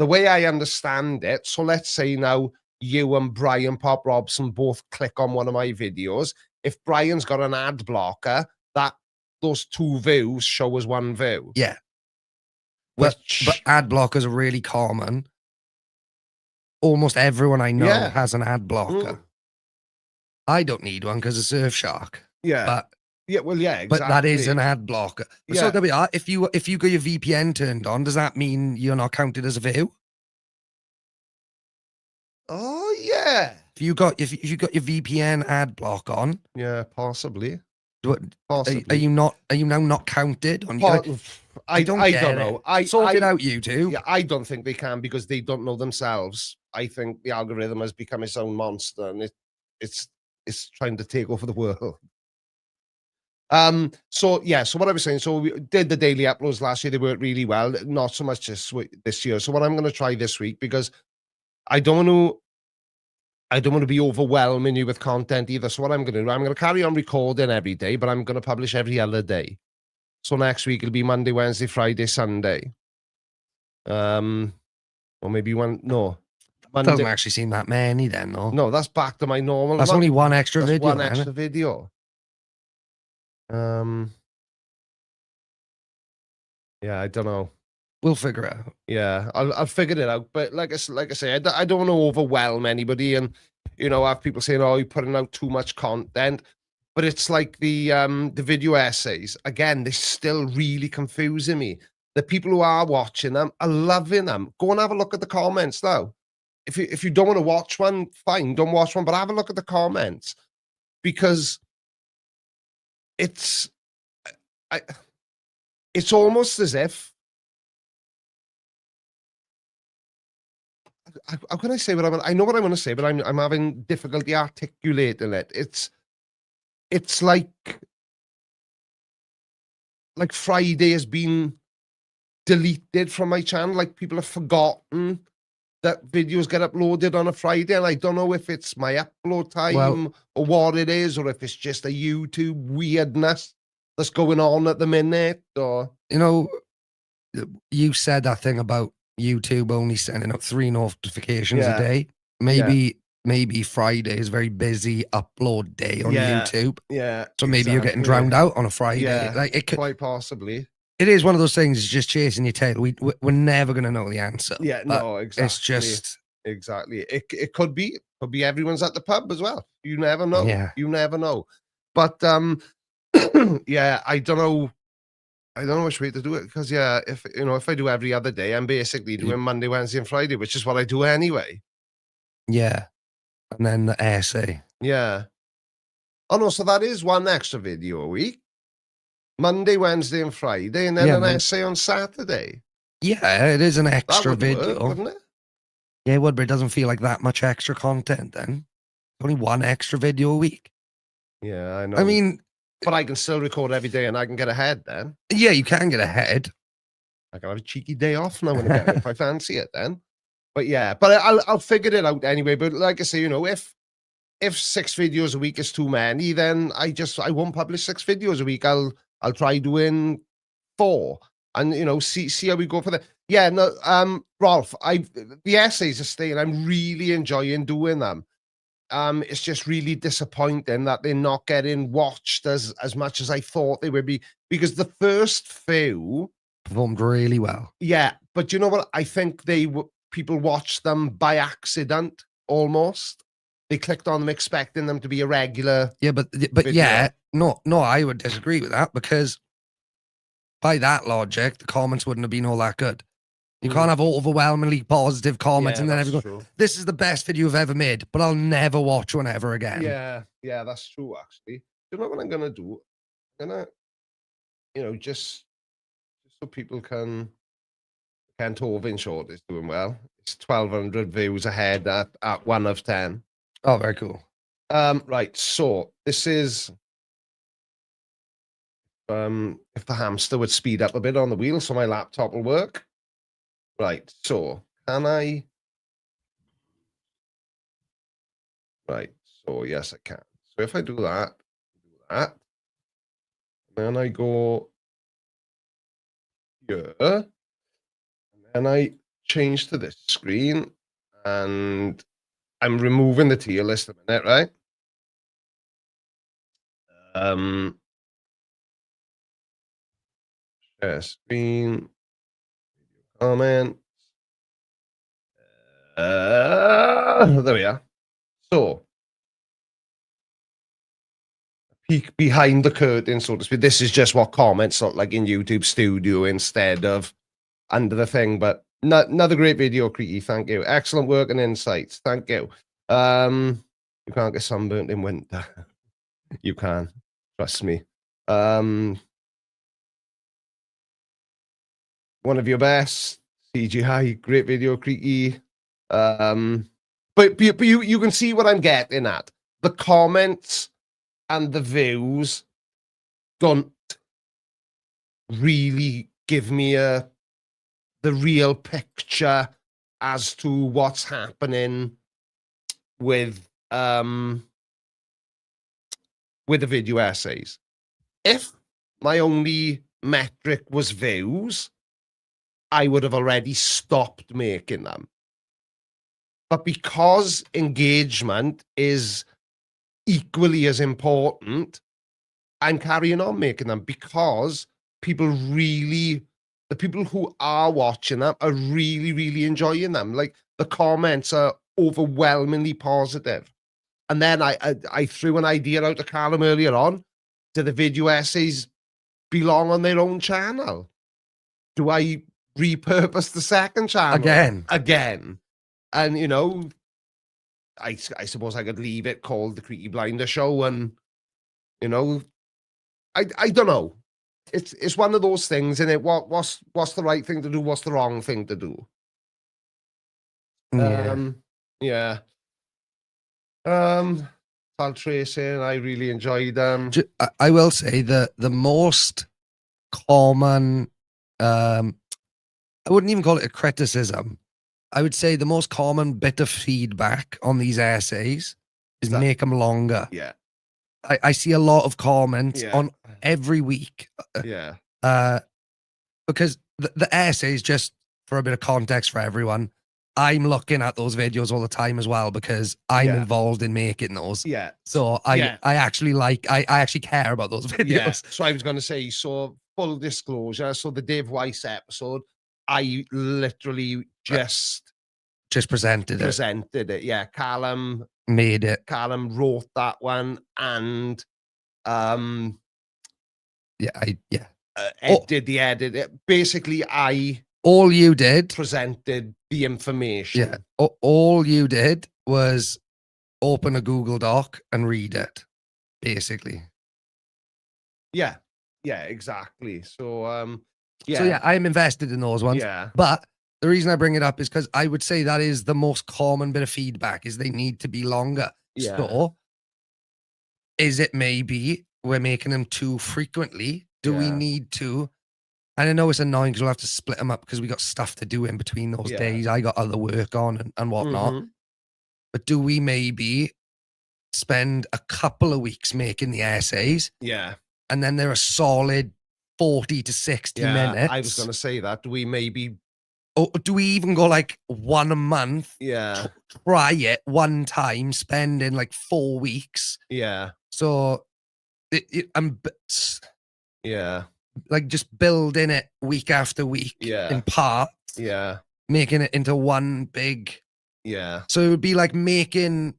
the way I understand it, so let's say now you and Brian Pop Robson both click on one of my videos. If Brian's got an ad blocker, those two views show as one view. Yeah. But ad blockers are really common. Almost everyone I know has an ad blocker. I don't need one because of Surfshark. Yeah. But exactly. But that is an ad blocker. Yeah. So WR, if you got your VPN turned on, does that mean you're not counted as a view? Oh yeah. If you got your VPN ad block on, yeah, possibly. Possibly. Are you now not counted on? I don't know. Sort it out, YouTube. Yeah, I don't think they can because they don't know themselves. I think the algorithm has become its own monster, and it's trying to take over the world. So what I was saying, so we did the daily uploads last year. They worked really well. Not so much this year. So what I'm going to try this week, because I don't want to be overwhelming you with content either. So what I'm going to do, I'm going to carry on recording every day, but I'm going to publish every other day. So next week it'll be Monday, Wednesday, Friday, Sunday. Or maybe Monday. Doesn't actually seem that many then, though. No, that's back to my normal. That's only one extra video. One extra video. Yeah, I don't know. We'll figure it out. Yeah, I'll figure it out. But like I say, I don't want to overwhelm anybody and have people saying, "Oh, you're putting out too much content." But it's like the video essays, again, they're still really confusing me. The people who are watching them are loving them. Go and have a look at the comments now. If you don't want to watch one, fine, don't watch one, but have a look at the comments, because it's it's almost as if, how can I say what I know what I want to say, but I'm having difficulty articulating it. It's like Friday has been deleted from my channel. Like, people have forgotten that videos get uploaded on a Friday, and I don't know if it's my upload time or what it is, or if it's just a YouTube weirdness that's going on at the minute. Or, you know, you said that thing about YouTube only sending out 3 notifications a day. Maybe Friday is very busy upload day on YouTube. Yeah. So maybe you're getting drowned out on a Friday. Yeah, Like, it could, quite possibly. it is one of those things, it's just chasing your tail. We're never going to know the answer. Yeah, but no, exactly. it's just, exactly. It could be everyone's at the pub as well. You never know. Yeah. You never know. But yeah, I don't know which way to do it, because if I do every other day, I'm basically doing Monday, Wednesday, and Friday, which is what I do anyway. yeah. And then the essay. Yeah. Oh no, so that is one extra video a week. Monday, Wednesday, and Friday, and then an essay on Saturday. Yeah, it is an That extra would video. work, wouldn't it? Yeah, it would, but it doesn't feel like that much extra content then. Only one extra video a week. Yeah, I know. I mean, but I can still record every day, and I can get ahead then. yeah, you can get ahead. I can have a cheeky day off now and again if I fancy it then. But yeah, but I'll figure it out anyway. But like I say, if 6 videos a week is too many, then I won't publish 6 videos a week. I'll try doing 4, and see how we go for that. Yeah, no, Rolf, the essays are staying. I'm really enjoying doing them. It's just really disappointing that they're not getting watched as much as I thought they would be, because the first few performed really well. Yeah, but you know what? I think people watched them by accident almost. They clicked on them expecting them to be a regular. Yeah, but video. yeah, no, I would disagree with that, because by that logic, the comments wouldn't have been all that good. You can't have overwhelmingly positive comments and then everyone, this is the best video you've ever made, but I'll never watch one ever again. Yeah, that's true, actually. You know what I'm gonna do? I'm gonna, just so people can Tovin short is doing well. It's 1,200 views ahead at 1 of 10. Oh, very cool. Right, so this is if the hamster would speed up a bit on the wheel so my laptop will work. Right, so can I? Right, so yes, I can. So if I do that, then I go here, and then I change to this screen, and I'm removing the tier list a minute, right? Share screen, comment. There we are. So, peek behind the curtain, so to speak. This is just what comments look like in YouTube Studio instead of under the thing. But another great video, Creaky. Thank you. Excellent work and insights. Thank you. You can't get sunburnt in winter. You can. Trust me. One of your best. CGI. Great video, Creaky. But you can see what I'm getting at. The comments and the views don't really give me the real picture as to what's happening with the video essays. If my only metric was views, I would have already stopped making them. But because engagement is equally as important, I'm carrying on making them, because the people who are watching them are really, really enjoying them. Like, the comments are overwhelmingly positive. And then I threw an idea out to Callum earlier on. Do the video essays belong on their own channel? Do I repurpose the second channel again? And you know, I suppose I could leave it called the Creaky Blinder Show, and you know, I don't know. It's one of those things, and what's the right thing to do? What's the wrong thing to do? Yeah. Tal tracing, I really enjoyed I will say that the most common, I wouldn't even call it a criticism. I would say the most common bit of feedback on these essays is make them longer. Yeah. I see a lot of comments on every week. Yeah. Because the essays, just for a bit of context for everyone, I'm looking at those videos all the time as well because I'm involved in making those. Yeah. So I actually I actually care about those videos. Yeah. So I was going to say, so full disclosure, so the Dave Weiss episode, I literally just presented it. Yeah. Callum made it. Callum wrote that one, and Ed did the edit. Basically, all you did presented the information. Yeah. All you did was open a Google Doc and read it, basically. Yeah. Yeah, exactly. So, So yeah, I'm invested in those ones. Yeah. But the reason I bring it up is because I would say that is the most common bit of feedback is they need to be longer. Yeah. So is it maybe we're making them too frequently? Do we need to? And I know it's annoying because we'll have to split them up because we got stuff to do in between those days. I got other work on and whatnot. But do we maybe spend a couple of weeks making the essays? Yeah. And then they're a solid 40 to 60 minutes. I was going to say that. Do we maybe... Or do we even go like 1 a month? Yeah. Try it one time, spending like 4 weeks. Yeah. So like just building it week after week in parts. Yeah. Making it into one big. Yeah. So it would be like making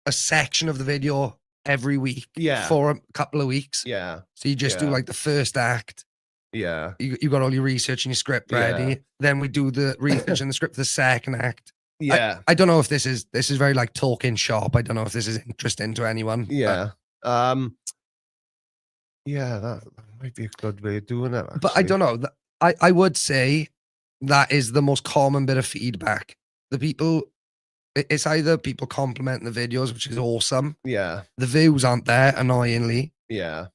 a section of the video every week for a couple of weeks. Yeah. So you just do like the first act. Yeah. You got all your research and your script ready. Then we do the research and the script for the second act. Yeah. I don't know if this is very like talking shop. I don't know if this is interesting to anyone. Yeah. Yeah, that might be a good way of doing it. Actually. But I don't know. I would say that is the most common bit of feedback. The people, it's either people complimenting the videos, which is awesome. Yeah. The views aren't there, annoyingly. Yeah.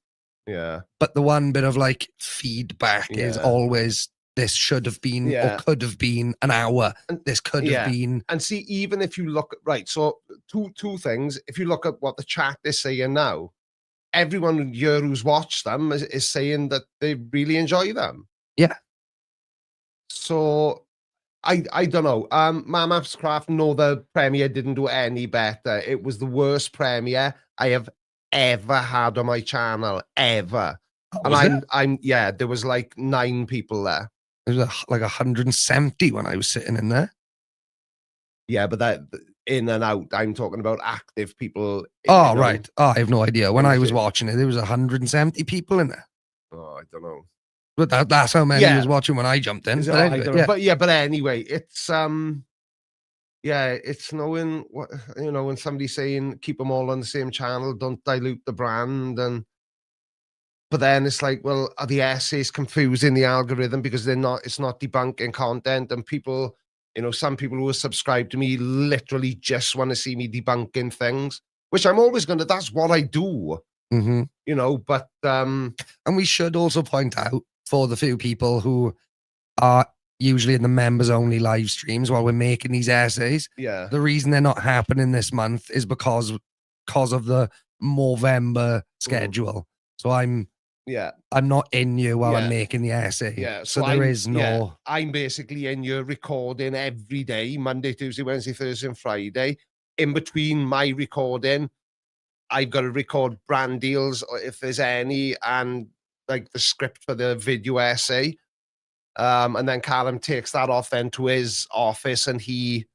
Yeah. But the one bit of like feedback is always, this should have been or could have been an hour. And this could have been. And see, even if you look, right, so two things. If you look at what the chat is saying now, everyone here who's watched them is saying that they really enjoy them. Yeah. So I don't know. Mammoth's Craft, no, the premiere didn't do any better. It was the worst premiere I have ever had on my channel, ever. And there was like 9 people there. There was like 170 when I was sitting in there. Yeah, but that in and out, I'm talking about active people. Oh, right. Oh, I have no idea. When I was watching it, there was 170 people in there. Oh, I don't know. But that's how many was watching when I jumped in. But anyway, it's it's knowing what, you know, when somebody's saying keep them all on the same channel, don't dilute the brand, but then it's like, well, are the essays confusing the algorithm because it's not debunking content, and people, you know, some people who are subscribed to me literally just want to see me debunking things, which I'm always that's what I do. You know, but and we should also point out for the few people who are usually in the members only live streams while we're making these essays. Yeah. The reason they're not happening this month is because of the Movember schedule. So I'm not in you while I'm making the essay. Yeah. So there is no. Yeah, I'm basically in you recording every day, Monday, Tuesday, Wednesday, Thursday, and Friday. In between my recording, I've got to record brand deals if there's any, and like the script for the video essay. And then Callum takes that off then to his office, and he,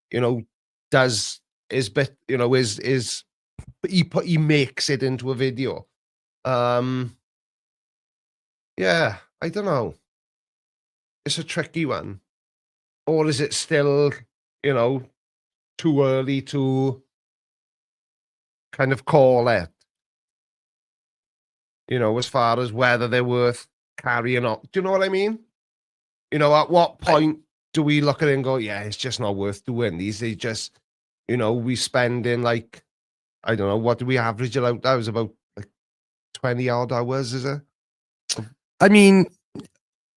you know, does his bit, you know, his he makes it into a video. Yeah, I don't know. It's a tricky one. Or is it still, you know, too early to kind of call it? You know, as far as whether they're worth carrying on. Do you know what I mean? You know, at what point do we look at it and go, yeah, it's just not worth doing these? They just, you know, we spend in like, I don't know, what do we average it out? That was about like 20 odd hours, is it? I mean,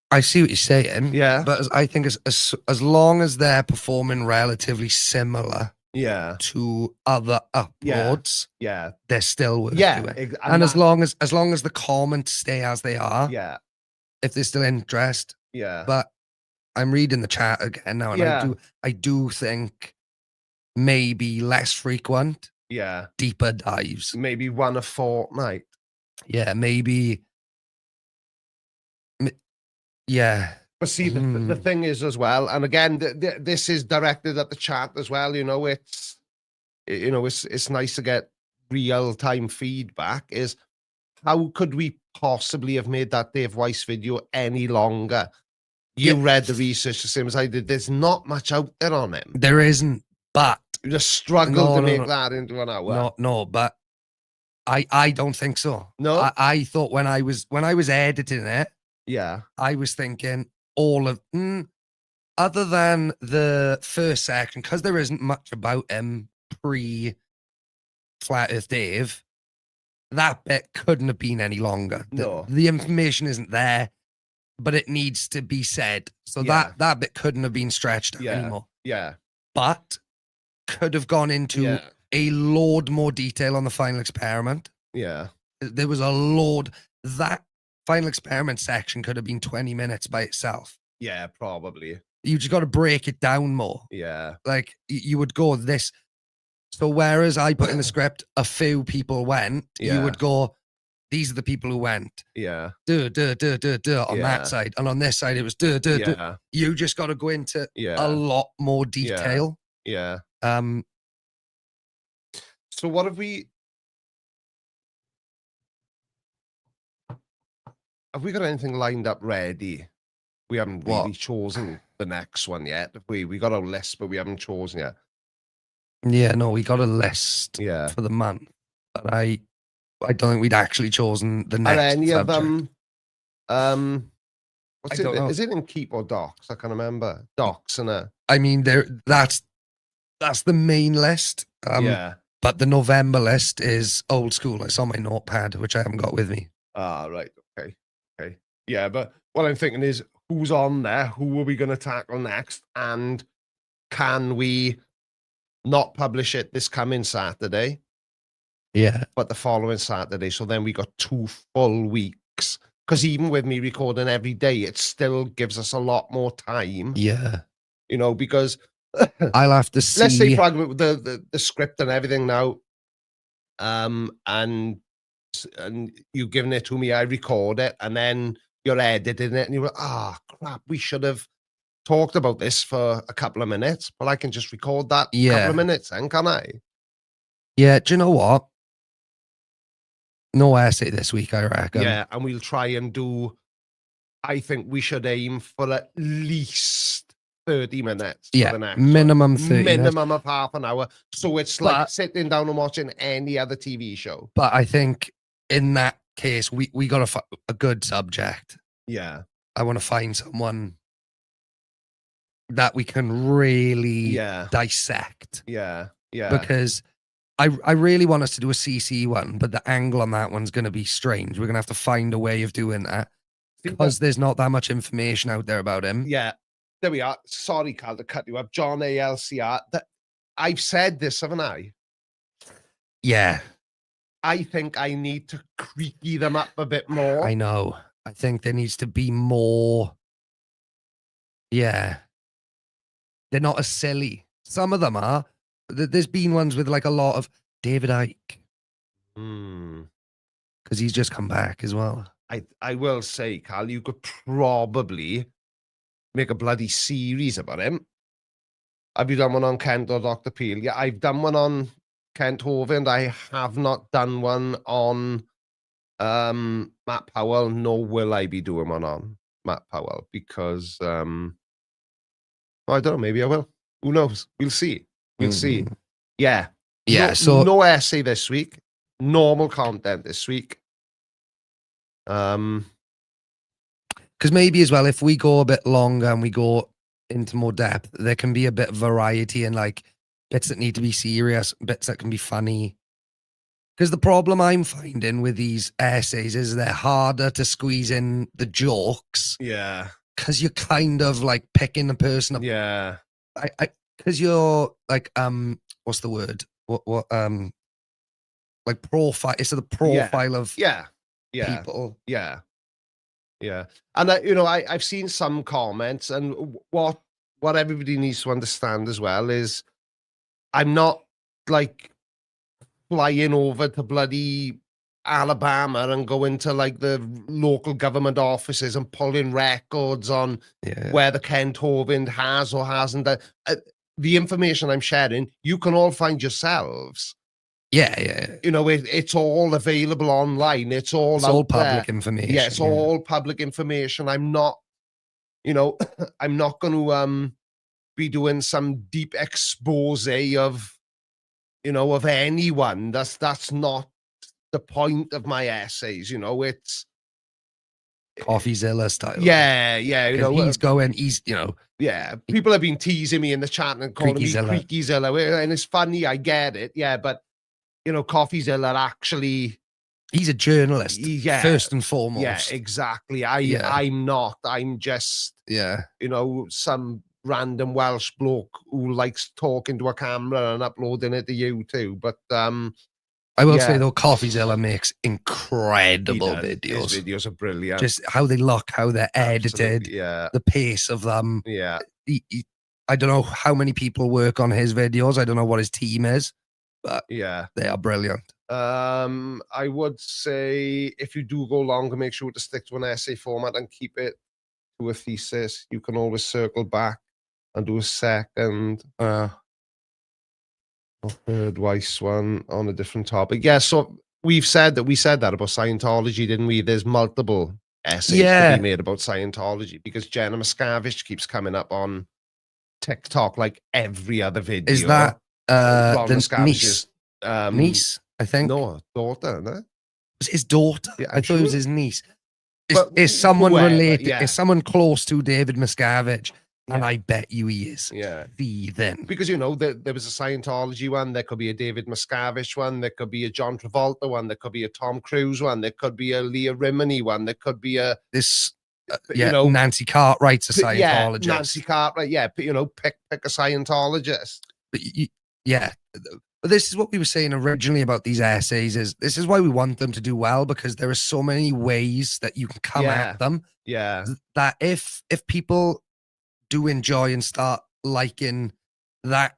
I see what you're saying. Yeah. But I think as long as they're performing relatively similar Yeah. to other uploads, Yeah. they're still worth Yeah. doing. And as long as the comments stay as they are, Yeah. if there's still interest. Yeah. But I'm reading the chat again now, and Yeah. I do think maybe less frequent, Yeah. deeper dives. Maybe one a fortnight. Yeah, maybe. Yeah. But see, the thing is as well, and again, this is directed at the chat as well. You know, it's nice to get real time feedback. Is how could we possibly have made that Dave Weiss video any longer? You read the research the same as I did. There's not much out there on him. There isn't, but You just struggled to make that into an hour. No, but I don't think so. No? I thought when I was editing it, Yeah. I was thinking all of other than the first section, because there isn't much about him pre Flat Earth Dave, that bit couldn't have been any longer. No. The information isn't there, but it needs to be said. So that bit couldn't have been stretched out anymore. Yeah. But could have gone into a load more detail on the final experiment. Yeah. There was a load. That final experiment section could have been 20 minutes by itself. Yeah, probably. You just got to break it down more. Yeah. Like you would go this. So whereas I put in the script, a few people went, you would go, these are the people who went. Yeah. On that side. And on this side, it was Yeah. You just got to go into a lot more detail. Yeah. So what have we got anything lined up ready? We haven't really chosen the next one yet. We got our list, but we haven't chosen yet. Yeah, no, we got a list for the month, but I don't think we'd actually chosen the next. Are any subject. of them? What's I don't know. Is it in Keep or Docs? I can't remember. Docs and a. I mean, that's the main list. But the November list is old school. It's on my notepad, which I haven't got with me. Ah, right. Okay. Yeah, but what I'm thinking is, who's on there? Who are we going to tackle next? And can we not publish it this coming Saturday? Yeah. But the following Saturday. So then we got 2 full weeks. Because even with me recording every day, it still gives us a lot more time. Yeah. You know, because I'll have to see. Let's say, for argument, the script and everything now, and you giving it to me, I record it, and then you're editing it, and you're like, crap, we should have talked about this for a couple of minutes, but I can just record that couple of minutes then, can I? Yeah, do you know what? No essay this week, I reckon. Yeah, and we'll try and do, I think we should aim for at least 30 minutes. Yeah, for the next minimum one. 30 Minimum of half an hour. So it's like sitting down and watching any other TV show. But I think in that case, we got a good subject. Yeah. I want to find someone that we can really dissect. Yeah. Yeah. Because I really want us to do a CC one, but the angle on that one's going to be strange. We're going to have to find a way of doing that because there's not that much information out there about him. Yeah. There we are. Sorry, Cal, to cut you up. John ALCR. I've said this, haven't I? Yeah. I think I need to creaky them up a bit more. I know. I think there needs to be more. Yeah. They're not as silly. Some of them are. There's been ones with like a lot of David Icke. Because he's just come back as well. I will say, Cal, you could probably make a bloody series about him. Have you done one on Kent or Dr. Peel? Yeah, I've done one on Kent Hovind. I have not done one on Matt Powell, nor will I be doing one on Matt Powell because I don't know, maybe I will. Who knows? We'll see. We'll see. Yeah. Yeah, No, so no essay this week. Normal content this week. because maybe as well, if we go a bit longer and we go into more depth, there can be a bit of variety in like bits that need to be serious, bits that can be funny. Because the problem I'm finding with these essays is they're harder to squeeze in the jokes Yeah. because you're kind of like picking the person up. Yeah. Because you're like what's the word? What like profile. It's the profile of Yeah. Yeah. people. Yeah. Yeah. And I've seen some comments, and what everybody needs to understand as well is I'm not like flying over to bloody Alabama and going to like the local government offices and pulling records on where the Kent Hovind has or hasn't. The information I'm sharing, you can all find yourselves. Yeah. It's all available online. It's all public information. Yeah, it's all public information. I'm not, I'm not going to be doing some deep expose of, of anyone. That's not the point of my essays. It's Coffeezilla style. yeah. He's Yeah, people have been teasing me in the chat and calling Creakyzilla. me Creakyzilla, and it's funny. I get it. Yeah, but Coffeezilla actually. He's a journalist, Yeah, first and foremost. Yeah, exactly. I'm not. I'm just, some random Welsh bloke who likes talking to a camera and uploading it to YouTube. But I will say though, Coffeezilla makes incredible videos. His videos are brilliant. Just how they look, how they're edited, yeah, the pace of them. Yeah. I don't know how many people work on his videos. I don't know what his team is, but yeah, they are brilliant. I would say if you do go longer, make sure to stick to an essay format and keep it to a thesis. You can always circle back and do a second or third wise one on a different topic. Yeah, so we said that about Scientology, didn't we? There's multiple essays to be made about Scientology because Jenna Miscavige keeps coming up on TikTok like every other video. Is that Ron the Miscavige's niece? I think. No, daughter, no? Was it his daughter? Yeah, I thought it was his niece. But Is someone whoever, related? yeah. Is someone close to David Miscavige? And I bet you he is. Yeah. Then. Because, there was a Scientology one, there could be a David Miscavige one, there could be a John Travolta one, there could be a Tom Cruise one, there could be a Leah Remini one, there could be a... Nancy Cartwright's a Scientologist. Yeah, Nancy Cartwright, yeah, pick a Scientologist. But But this is what we were saying originally about these essays, is this is why we want them to do well, because there are so many ways that you can come at them. Yeah. That if people do enjoy and start liking that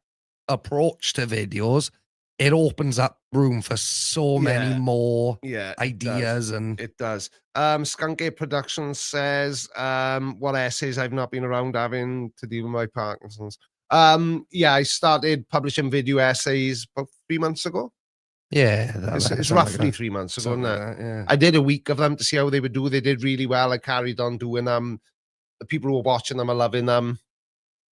approach to videos, it opens up room for so many more ideas. It does. Skunkgate Productions says, what essays I've not been around having to deal with my Parkinson's. I started publishing video essays about 3 months ago. Yeah, it's roughly 3 months ago. Yeah. I did a week of them to see how they would do. They did really well. I carried on doing them. The people who are watching them are loving them,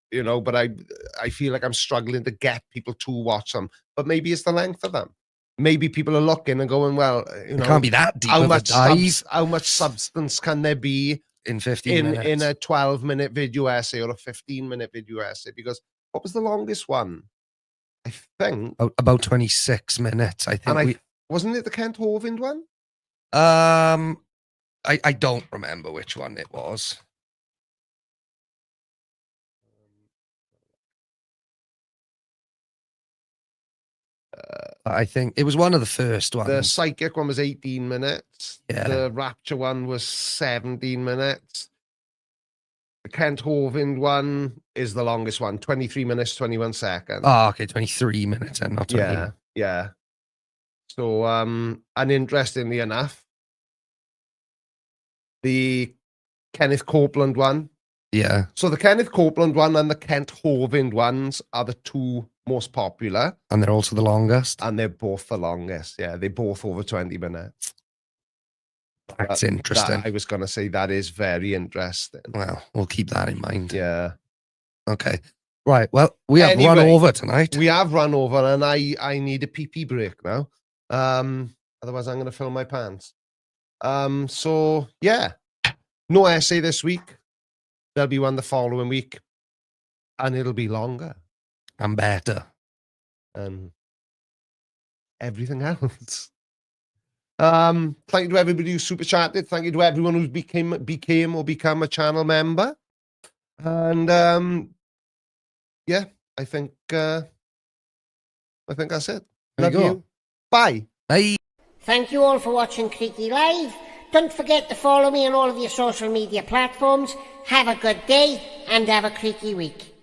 but I feel like I'm struggling to get people to watch them. But maybe it's the length of them. Maybe people are looking and going, well, it can't be that deep of a dive. How much substance can there be in 15 minutes in a 12-minute video essay or a 15-minute video essay? Because what was the longest one? I think about 26 minutes. I think. Wasn't it the Kent Hovind one? I don't remember which one it was. I think it was one of the first ones. The psychic one was 18 minutes. Yeah. The rapture one was 17 minutes. The Kent Hovind one is the longest one, 23 minutes, 21 seconds. Oh, okay, 23 minutes and not 20. Yeah. So, and interestingly enough, the Kenneth Copeland one. Yeah. So the Kenneth Copeland one and the Kent Hovind ones are the two most popular, And they're also the longest. and they're both the longest. Yeah, they're both over 20 minutes. That's interesting. I was going to say that is very interesting. Well, we'll keep that in mind. Yeah. Okay. Right. Well, we have run Anyway, over tonight. We have run over, and I need a pee-pee break now. Otherwise, I'm going to fill my pants. So, yeah. No essay this week. There'll be one the following week. And it'll be longer. And better. And everything else. Thank you to everybody who super chatted. Thank you to everyone who became or become a channel member. And yeah, I think that's it. There Love you go. you. Bye. Bye. Thank you all for watching Creaky Live. Don't forget to follow me on all of your social media platforms. Have a good day and have a creaky week.